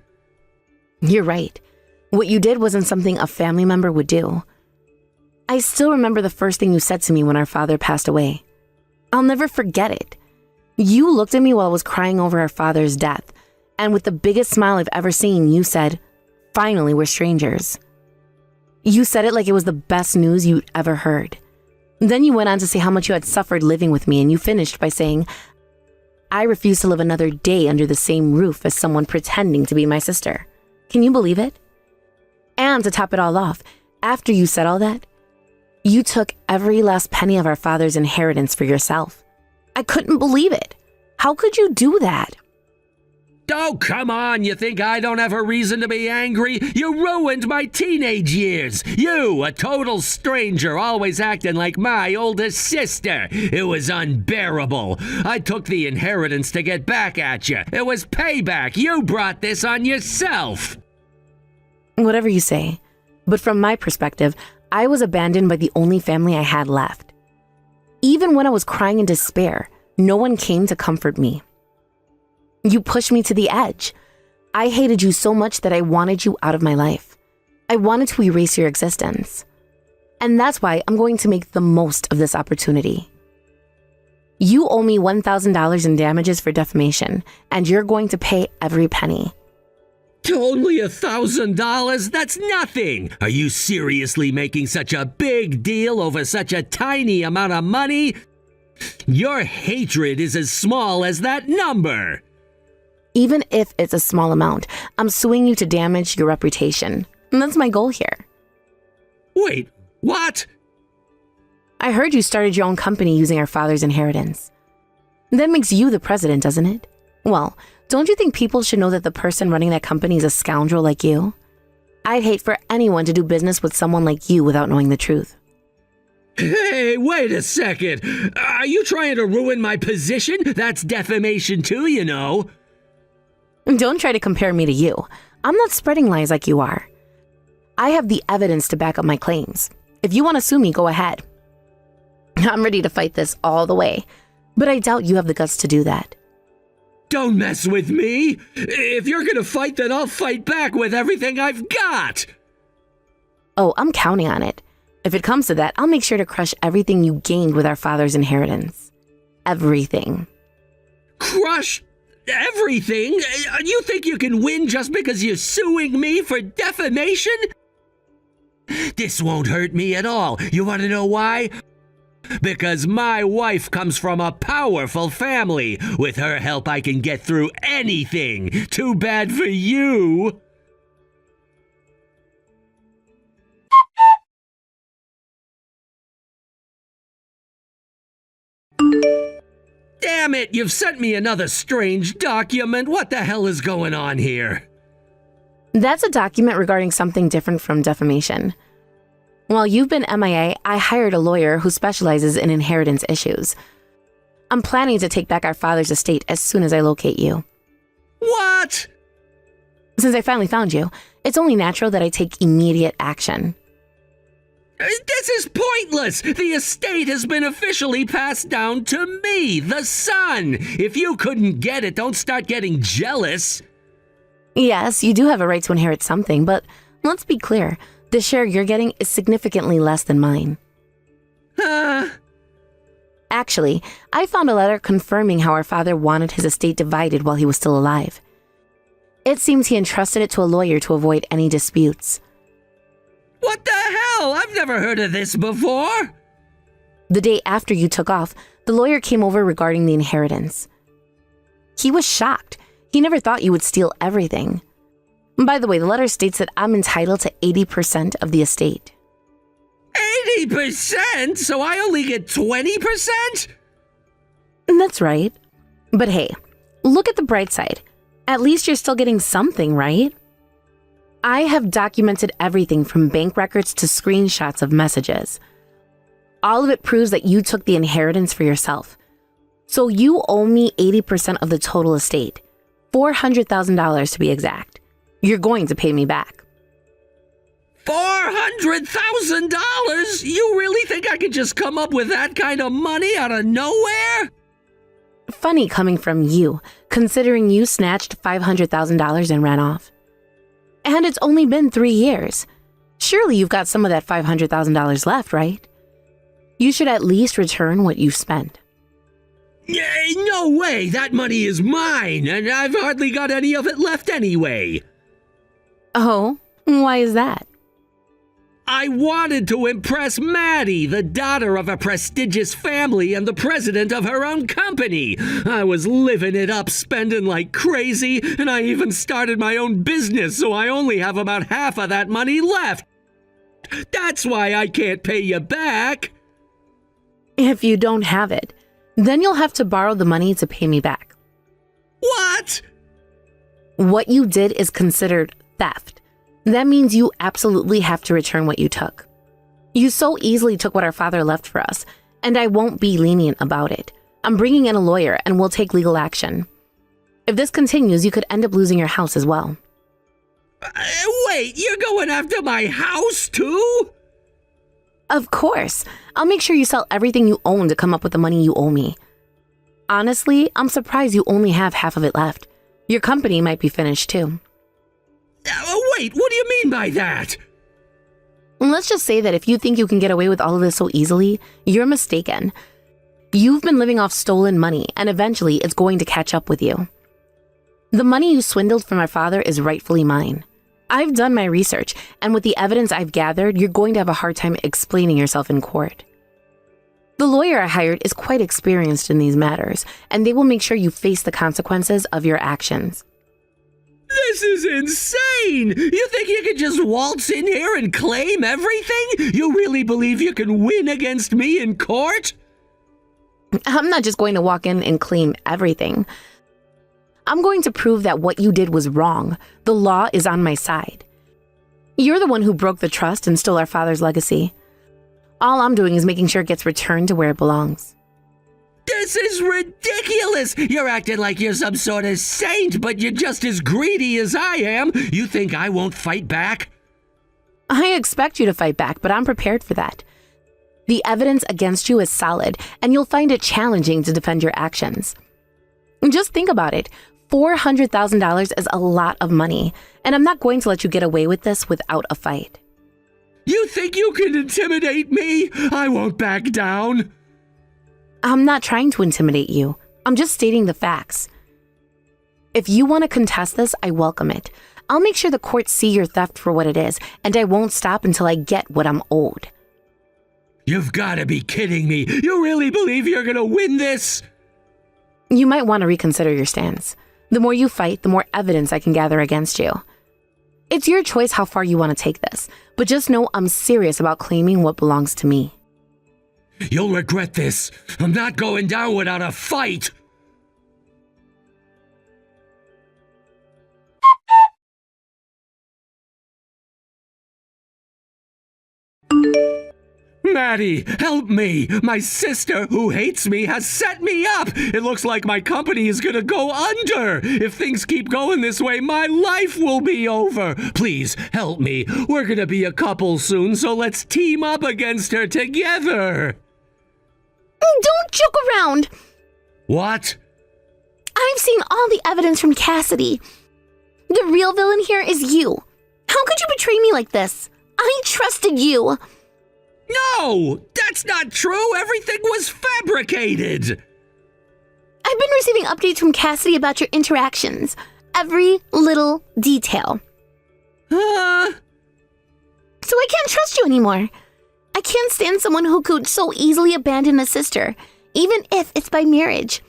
You're right. What you did wasn't something a family member would do. I still remember the first thing you said to me when our father passed away. I'll never forget it. You looked at me while I was crying over our father's death, and with the biggest smile I've ever seen, you said, "Finally, we're strangers." You said it like it was the best news you'd ever heard. Then you went on to say how much you had suffered living with me, and you finished by saying, "I refuse to live another day under the same roof as someone pretending to be my sister." Can you believe it? And to top it all off, after you said all that, you took every last penny of our father's inheritance for yourself. I couldn't believe it. How could you do that? Oh, come on. You think I don't have a reason to be angry? You ruined my teenage years. You, a total stranger, always acting like my oldest sister. It was unbearable. I took the inheritance to get back at you. It was payback. You brought this on yourself. Whatever you say. But from my perspective, I was abandoned by the only family I had left. Even when I was crying in despair, no one came to comfort me. You pushed me to the edge. I hated you so much that I wanted you out of my life. I wanted to erase your existence. And that's why I'm going to make the most of this opportunity. You owe me $1,000 in damages for defamation, and you're going to pay every penny. Only $1,000? That's nothing! Are you seriously making such a big deal over such a tiny amount of money? Your hatred is as small as that number. Even if it's a small amount, I'm suing you to damage your reputation. And that's my goal here. Wait, what? I heard you started your own company using our father's inheritance. That makes you the president, doesn't it? Well, don't you think people should know that the person running that company is a scoundrel like you? I'd hate for anyone to do business with someone like you without knowing the truth. Hey, wait a second. Are you trying to ruin my position? That's defamation too, you know. Don't try to compare me to you. I'm not spreading lies like you are. I have the evidence to back up my claims. If you want to sue me, go ahead. I'm ready to fight this all the way, but I doubt you have the guts to do that. Don't mess with me. If you're gonna fight, then I'll fight back with everything I've got. Oh, I'm counting on it. If it comes to that, I'll make sure to crush everything you gained with our father's inheritance. Everything. Crush everything? You think you can win just because you're suing me for defamation? This won't hurt me at all. You want to know why? Because my wife comes from a powerful family. With her help, I can get through anything. Too bad for you. Damn it, you've sent me another strange document. What the hell is going on here? That's a document regarding something different from defamation. While you've been MIA, I hired a lawyer who specializes in inheritance issues. I'm planning to take back our father's estate as soon as I locate you. What? Since I finally found you, it's only natural that I take immediate action. This is pointless! The estate has been officially passed down to me, the son! If you couldn't get it, don't start getting jealous. Yes, you do have a right to inherit something, but let's be clear. The share you're getting is significantly less than mine. Actually, I found a letter confirming how our father wanted his estate divided while he was still alive. It seems he entrusted it to a lawyer to avoid any disputes. What the hell? I've never heard of this before. The day after you took off, the lawyer came over regarding the inheritance. He was shocked. He never thought you would steal everything. By the way, the letter states that I'm entitled to 80% of the estate. 80%? So I only get 20%? That's right. But hey, look at the bright side. At least you're still getting something, right? I have documented everything from bank records to screenshots of messages. All of it proves that you took the inheritance for yourself. So you owe me 80% of the total estate, $400,000 to be exact. You're going to pay me back. $400,000? You really think I could just come up with that kind of money out of nowhere? Funny coming from you, considering you snatched $500,000 and ran off. And it's only been 3 years. Surely you've got some of that $500,000 left, right? You should at least return what you've spent. No way! That money is mine, and I've hardly got any of it left anyway. Oh, why is that? I wanted to impress Maddie, the daughter of a prestigious family and the president of her own company. I was living it up, spending like crazy, and I even started my own business, so I only have about half of that money left. That's why I can't pay you back. If you don't have it, then you'll have to borrow the money to pay me back. What? What you did is considered theft. That means you absolutely have to return what you took. You so easily took what our father left for us, and I won't be lenient about it. I'm bringing in a lawyer and we'll take legal action. If this continues, you could end up losing your house as well. Wait, you're going after my house too? Of course. I'll make sure you sell everything you own to come up with the money you owe me. Honestly, I'm surprised you only have half of it left. Your company might be finished too. Wait, what do you mean by that? Let's just say that if you think you can get away with all of this so easily, you're mistaken. You've been living off stolen money, and eventually it's going to catch up with you. The money you swindled from my father is rightfully mine. I've done my research, and with the evidence I've gathered, you're going to have a hard time explaining yourself in court. The lawyer I hired is quite experienced in these matters, and they will make sure you face the consequences of your actions. This is insane! You think you can just waltz in here and claim everything? You really believe you can win against me in court? I'm not just going to walk in and claim everything. I'm going to prove that what you did was wrong. The law is on my side. You're the one who broke the trust and stole our father's legacy. All I'm doing is making sure it gets returned to where it belongs. This is ridiculous! You're acting like you're some sort of saint, but you're just as greedy as I am. You think I won't fight back? I expect you to fight back, but I'm prepared for that. The evidence against you is solid, and you'll find it challenging to defend your actions. Just think about it. $400,000 is a lot of money, and I'm not going to let you get away with this without a fight. You think you can intimidate me? I won't back down. I'm not trying to intimidate you. I'm just stating the facts. If you want to contest this, I welcome it. I'll make sure the courts see your theft for what it is, and I won't stop until I get what I'm owed. You've got to be kidding me. You really believe you're going to win this? You might want to reconsider your stance. The more you fight, the more evidence I can gather against you. It's your choice how far you want to take this, but just know I'm serious about claiming what belongs to me. You'll regret this. I'm not going down without a fight. Maddie, help me! My sister, who hates me, has set me up! It looks like my company is gonna go under! If things keep going this way, my life will be over! Please, help me. We're gonna be a couple soon, so let's team up against her together! Don't joke around! What? I've seen all the evidence from Cassidy. The real villain here is you. How could you betray me like this? I trusted you. No! That's not true! Everything was fabricated! I've been receiving updates from Cassidy about your interactions. Every little detail. So I can't trust you anymore. I can't stand someone who could so easily abandon a sister, even if it's by marriage.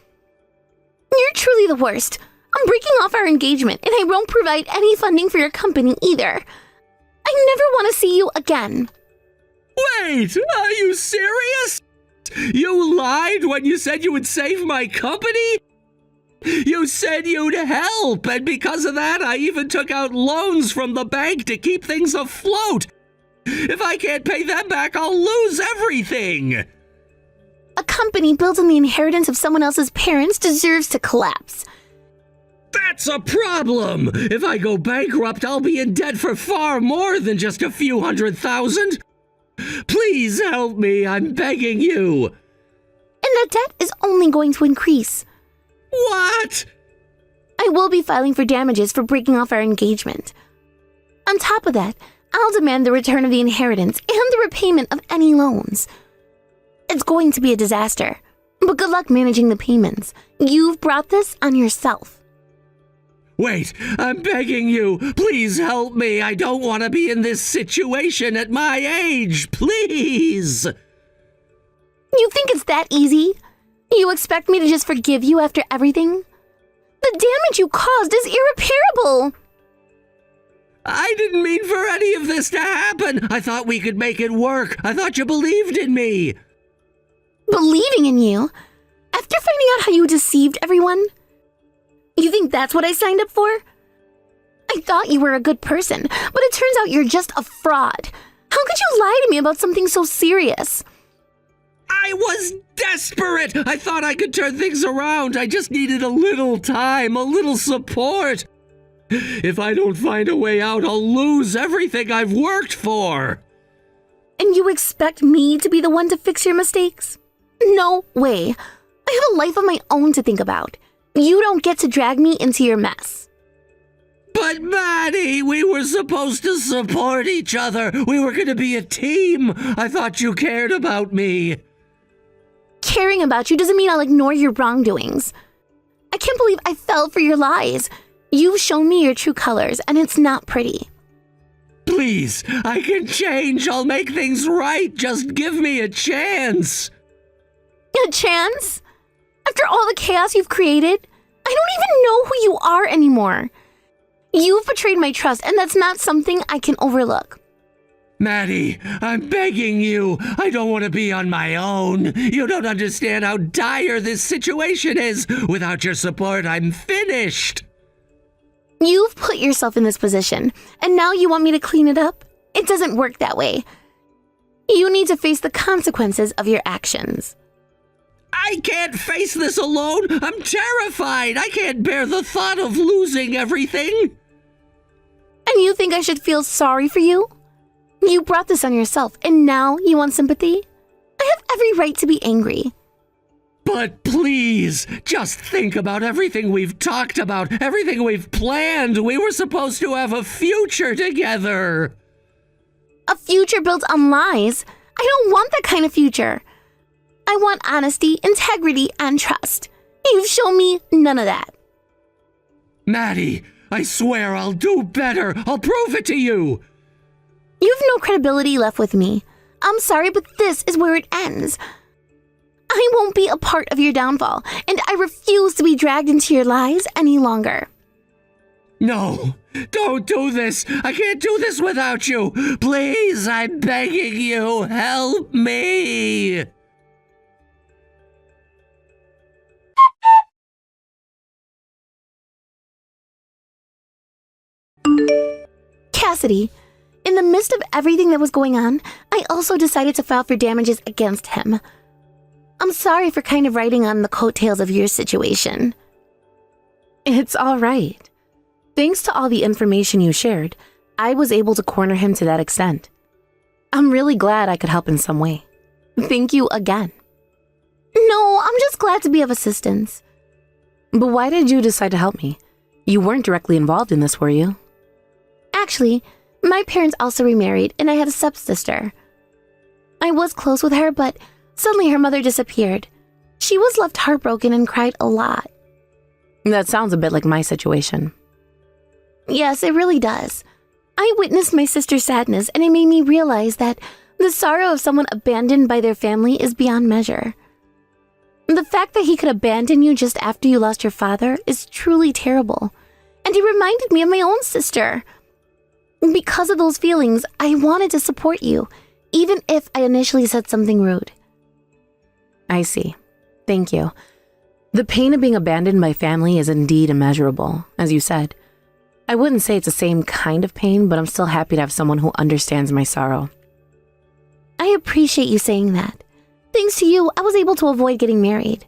You're truly the worst. I'm breaking off our engagement, and I won't provide any funding for your company either. I never want to see you again. Wait, are you serious? You lied when you said you would save my company? You said you'd help, and because of that, I even took out loans from the bank to keep things afloat. If I can't pay them back, I'll lose everything. A company built on the inheritance of someone else's parents deserves to collapse. That's a problem. If I go bankrupt, I'll be in debt for far more than just a few $100,000. Please help me, I'm begging you. And the debt is only going to increase. What? I will be filing for damages for breaking off our engagement. On top of that, I'll demand the return of the inheritance and the repayment of any loans. It's going to be a disaster, but good luck managing the payments. You've brought this on yourself. Wait, I'm begging you. Please help me. I don't want to be in this situation at my age. Please. You think it's that easy? You expect me to just forgive you after everything? The damage you caused is irreparable. I didn't mean for any of this to happen. I thought we could make it work. I thought you believed in me. Believing in you? After finding out how you deceived everyone? You think that's what I signed up for? I thought you were a good person, but it turns out you're just a fraud. How could you lie to me about something so serious? I was desperate. I thought I could turn things around. I just needed a little time, a little support. If I don't find a way out, I'll lose everything I've worked for. And you expect me to be the one to fix your mistakes? No way. I have a life of my own to think about. You don't get to drag me into your mess. But Maddie, we were supposed to support each other. We were going to be a team. I thought you cared about me. Caring about you doesn't mean I'll ignore your wrongdoings. I can't believe I fell for your lies. You've shown me your true colors, and it's not pretty. Please, I can change. I'll make things right. Just give me a chance. A chance? After all the chaos you've created, I don't even know who you are anymore. You've betrayed my trust, and that's not something I can overlook. Maddie, I'm begging you. I don't want to be on my own. You don't understand how dire this situation is. Without your support, I'm finished. You've put yourself in this position, and now you want me to clean it up? It doesn't work that way. You need to face the consequences of your actions. I can't face this alone. I'm terrified. I can't bear the thought of losing everything. And you think I should feel sorry for you? You brought this on yourself, and now you want sympathy? I have every right to be angry. But please, just think about everything we've talked about, everything we've planned. We were supposed to have a future together. A future built on lies? I don't want that kind of future. I want honesty, integrity, and trust. You've shown me none of that. Maddie, I swear I'll do better. I'll prove it to you. You've no credibility left with me. I'm sorry, but this is where it ends. I won't be a part of your downfall, and I refuse to be dragged into your lies any longer. No, don't do this. I can't do this without you. Please, I'm begging you, help me. Cassidy, in the midst of everything that was going on, I also decided to file for damages against him. I'm sorry for kind of riding on the coattails of your situation. It's all right. Thanks to all the information you shared, I was able to corner him to that extent. I'm really glad I could help in some way. Thank you again. No, I'm just glad to be of assistance. But why did you decide to help me? You weren't directly involved in this, were you? Actually, my parents also remarried, and I had a stepsister. I was close with her, but suddenly her mother disappeared. She was left heartbroken and cried a lot. That sounds a bit like my situation. Yes, it really does. I witnessed my sister's sadness, and it made me realize that the sorrow of someone abandoned by their family is beyond measure. The fact that he could abandon you just after you lost your father is truly terrible, and it reminded me of my own sister. Because of those feelings, I wanted to support you, even if I initially said something rude. I see. Thank you. The pain of being abandoned by family is indeed immeasurable, as you said. I wouldn't say it's the same kind of pain, but I'm still happy to have someone who understands my sorrow. I appreciate you saying that. Thanks to you, I was able to avoid getting married.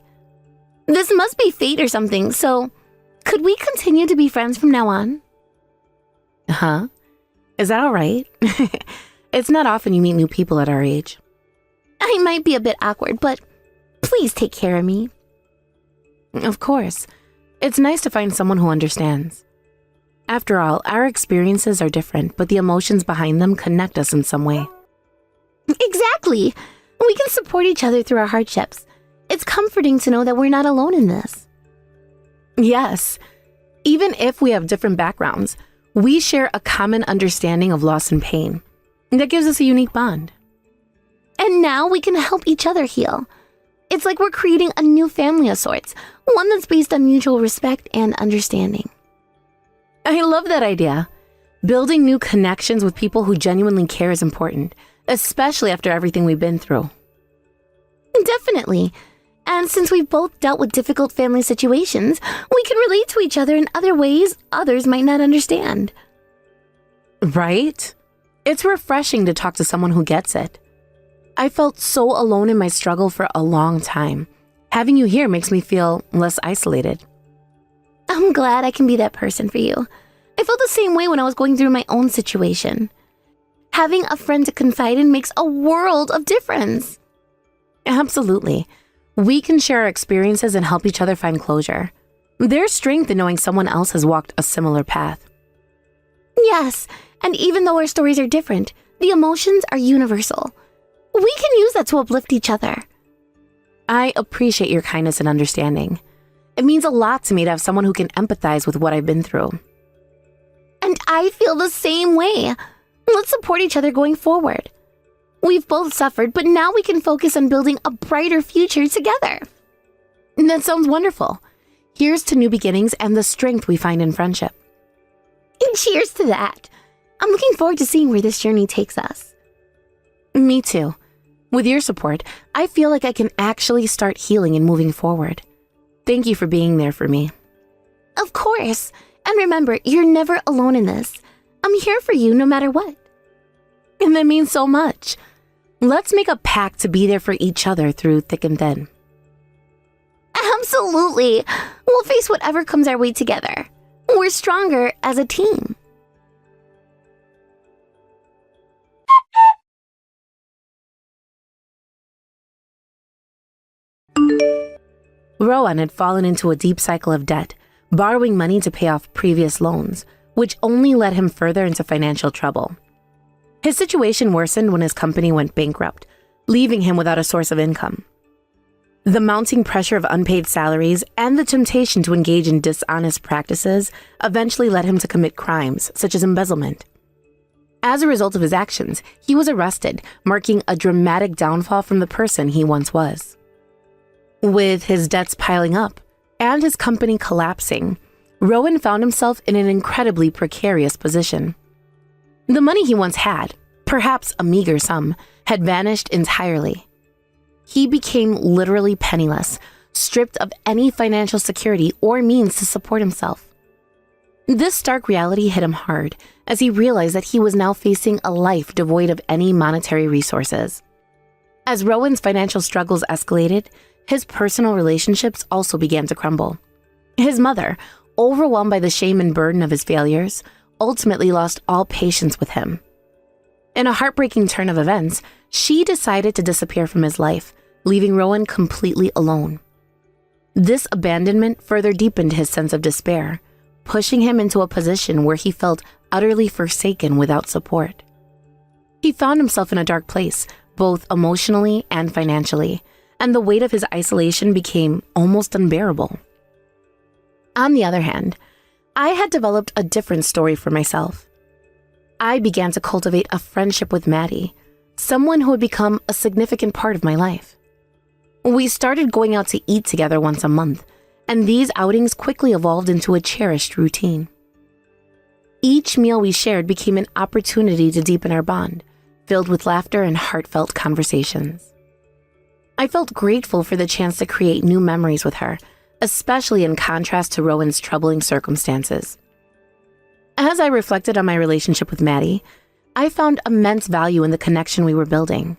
This must be fate or something, so could we continue to be friends from now on? Huh? Is that all right? It's not often you meet new people at our age. I might be a bit awkward, but please take care of me. Of course. It's nice to find someone who understands. After all, our experiences are different, but the emotions behind them connect us in some way. Exactly. We can support each other through our hardships. It's comforting to know that we're not alone in this. Yes. Even if we have different backgrounds, we share a common understanding of loss and pain. That gives us a unique bond. And now we can help each other heal. It's like we're creating a new family of sorts, one that's based on mutual respect and understanding. I love that idea. Building new connections with people who genuinely care is important, especially after everything we've been through. Definitely. And since we've both dealt with difficult family situations, we can relate to each other in other ways others might not understand. Right? It's refreshing to talk to someone who gets it. I felt so alone in my struggle for a long time. Having you here makes me feel less isolated. I'm glad I can be that person for you. I felt the same way when I was going through my own situation. Having a friend to confide in makes a world of difference. Absolutely. We can share our experiences and help each other find closure. There's strength in knowing someone else has walked a similar path. Yes, and even though our stories are different, the emotions are universal. We can use that to uplift each other. I appreciate your kindness and understanding. It means a lot to me to have someone who can empathize with what I've been through. And I feel the same way. Let's support each other going forward. We've both suffered, but now we can focus on building a brighter future together. That sounds wonderful. Here's to new beginnings and the strength we find in friendship. And cheers to that. I'm looking forward to seeing where this journey takes us. Me too. With your support, I feel like I can actually start healing and moving forward. Thank you for being there for me. Of course. And remember, you're never alone in this. I'm here for you no matter what. And that means so much. Let's make a pact to be there for each other through thick and thin. Absolutely. We'll face whatever comes our way together. We're stronger as a team. Rowan had fallen into a deep cycle of debt, borrowing money to pay off previous loans, which only led him further into financial trouble. His situation worsened when his company went bankrupt, leaving him without a source of income. The mounting pressure of unpaid salaries and the temptation to engage in dishonest practices eventually led him to commit crimes such as embezzlement. As a result of his actions, he was arrested, marking a dramatic downfall from the person he once was. With his debts piling up and his company collapsing, Rowan found himself in an incredibly precarious position. The money he once had, perhaps a meager sum, had vanished entirely. He became literally penniless, stripped of any financial security or means to support himself. This stark reality hit him hard as he realized that he was now facing a life devoid of any monetary resources. As Rowan's financial struggles escalated, his personal relationships also began to crumble. His mother, overwhelmed by the shame and burden of his failures, ultimately lost all patience with him. In a heartbreaking turn of events, she decided to disappear from his life, leaving Rowan completely alone. This abandonment further deepened his sense of despair, pushing him into a position where he felt utterly forsaken without support. He found himself in a dark place, both emotionally and financially, and the weight of his isolation became almost unbearable. On the other hand, I had developed a different story for myself. I began to cultivate a friendship with Maddie, someone who had become a significant part of my life. We started going out to eat together once a month, and these outings quickly evolved into a cherished routine. Each meal we shared became an opportunity to deepen our bond, filled with laughter and heartfelt conversations. I felt grateful for the chance to create new memories with her, especially in contrast to Rowan's troubling circumstances. As I reflected on my relationship with Maddie, I found immense value in the connection we were building.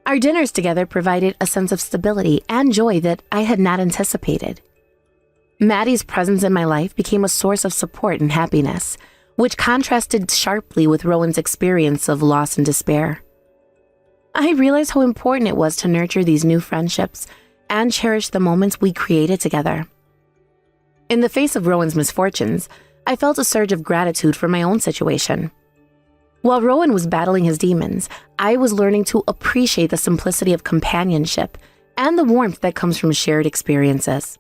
Our dinners together provided a sense of stability and joy that I had not anticipated. Maddie's presence in my life became a source of support and happiness, which contrasted sharply with Rowan's experience of loss and despair. I realized how important it was to nurture these new friendships and cherish the moments we created together. In the face of Rowan's misfortunes, I felt a surge of gratitude for my own situation. While Rowan was battling his demons, I was learning to appreciate the simplicity of companionship and the warmth that comes from shared experiences.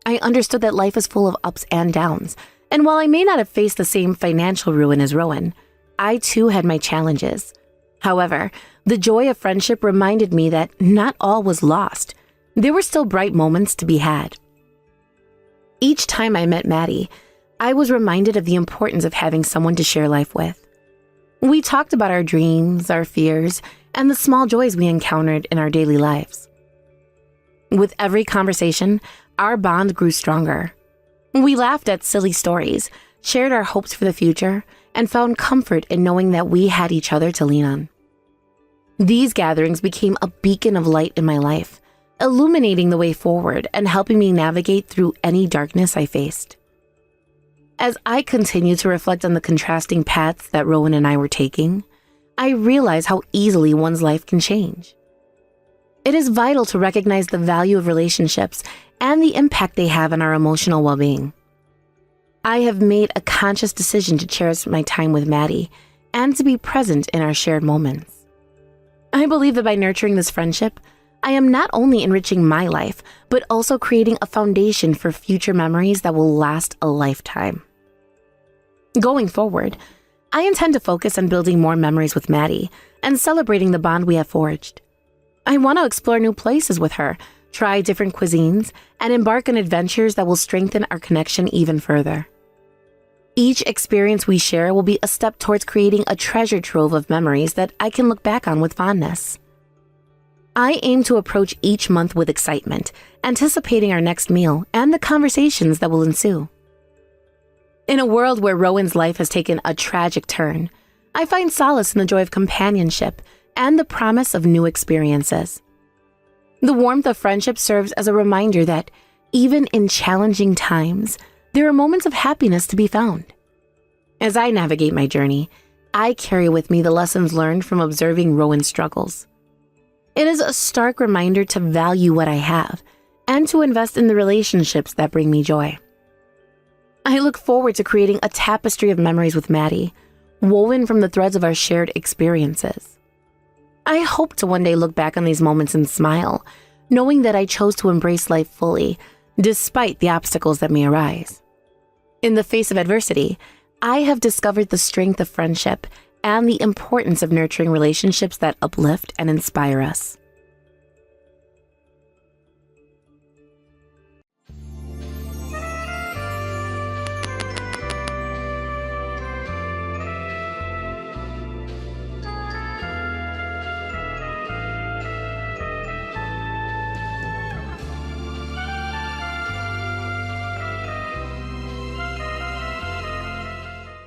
I understood that life is full of ups and downs, and while I may not have faced the same financial ruin as Rowan, I too had my challenges. However, the joy of friendship reminded me that not all was lost. There were still bright moments to be had. Each time I met Maddie, I was reminded of the importance of having someone to share life with. We talked about our dreams, our fears, and the small joys we encountered in our daily lives. With every conversation, our bond grew stronger. We laughed at silly stories, shared our hopes for the future, and found comfort in knowing that we had each other to lean on. These gatherings became a beacon of light in my life, illuminating the way forward and helping me navigate through any darkness I faced. As I continued to reflect on the contrasting paths that Rowan and I were taking, I realized how easily one's life can change. It is vital to recognize the value of relationships and the impact they have on our emotional well-being. I have made a conscious decision to cherish my time with Maddie and to be present in our shared moments. I believe that by nurturing this friendship, I am not only enriching my life, but also creating a foundation for future memories that will last a lifetime. Going forward, I intend to focus on building more memories with Maddie and celebrating the bond we have forged. I want to explore new places with her, try different cuisines, and embark on adventures that will strengthen our connection even further. Each experience we share will be a step towards creating a treasure trove of memories that I can look back on with fondness. I aim to approach each month with excitement, anticipating our next meal and the conversations that will ensue. In a world where Rowan's life has taken a tragic turn, I find solace in the joy of companionship and the promise of new experiences. The warmth of friendship serves as a reminder that, even in challenging times, there are moments of happiness to be found. As I navigate my journey, I carry with me the lessons learned from observing Rowan's struggles. It is a stark reminder to value what I have and to invest in the relationships that bring me joy. I look forward to creating a tapestry of memories with Maddie, woven from the threads of our shared experiences. I hope to one day look back on these moments and smile, knowing that I chose to embrace life fully, despite the obstacles that may arise. In the face of adversity, I have discovered the strength of friendship and the importance of nurturing relationships that uplift and inspire us.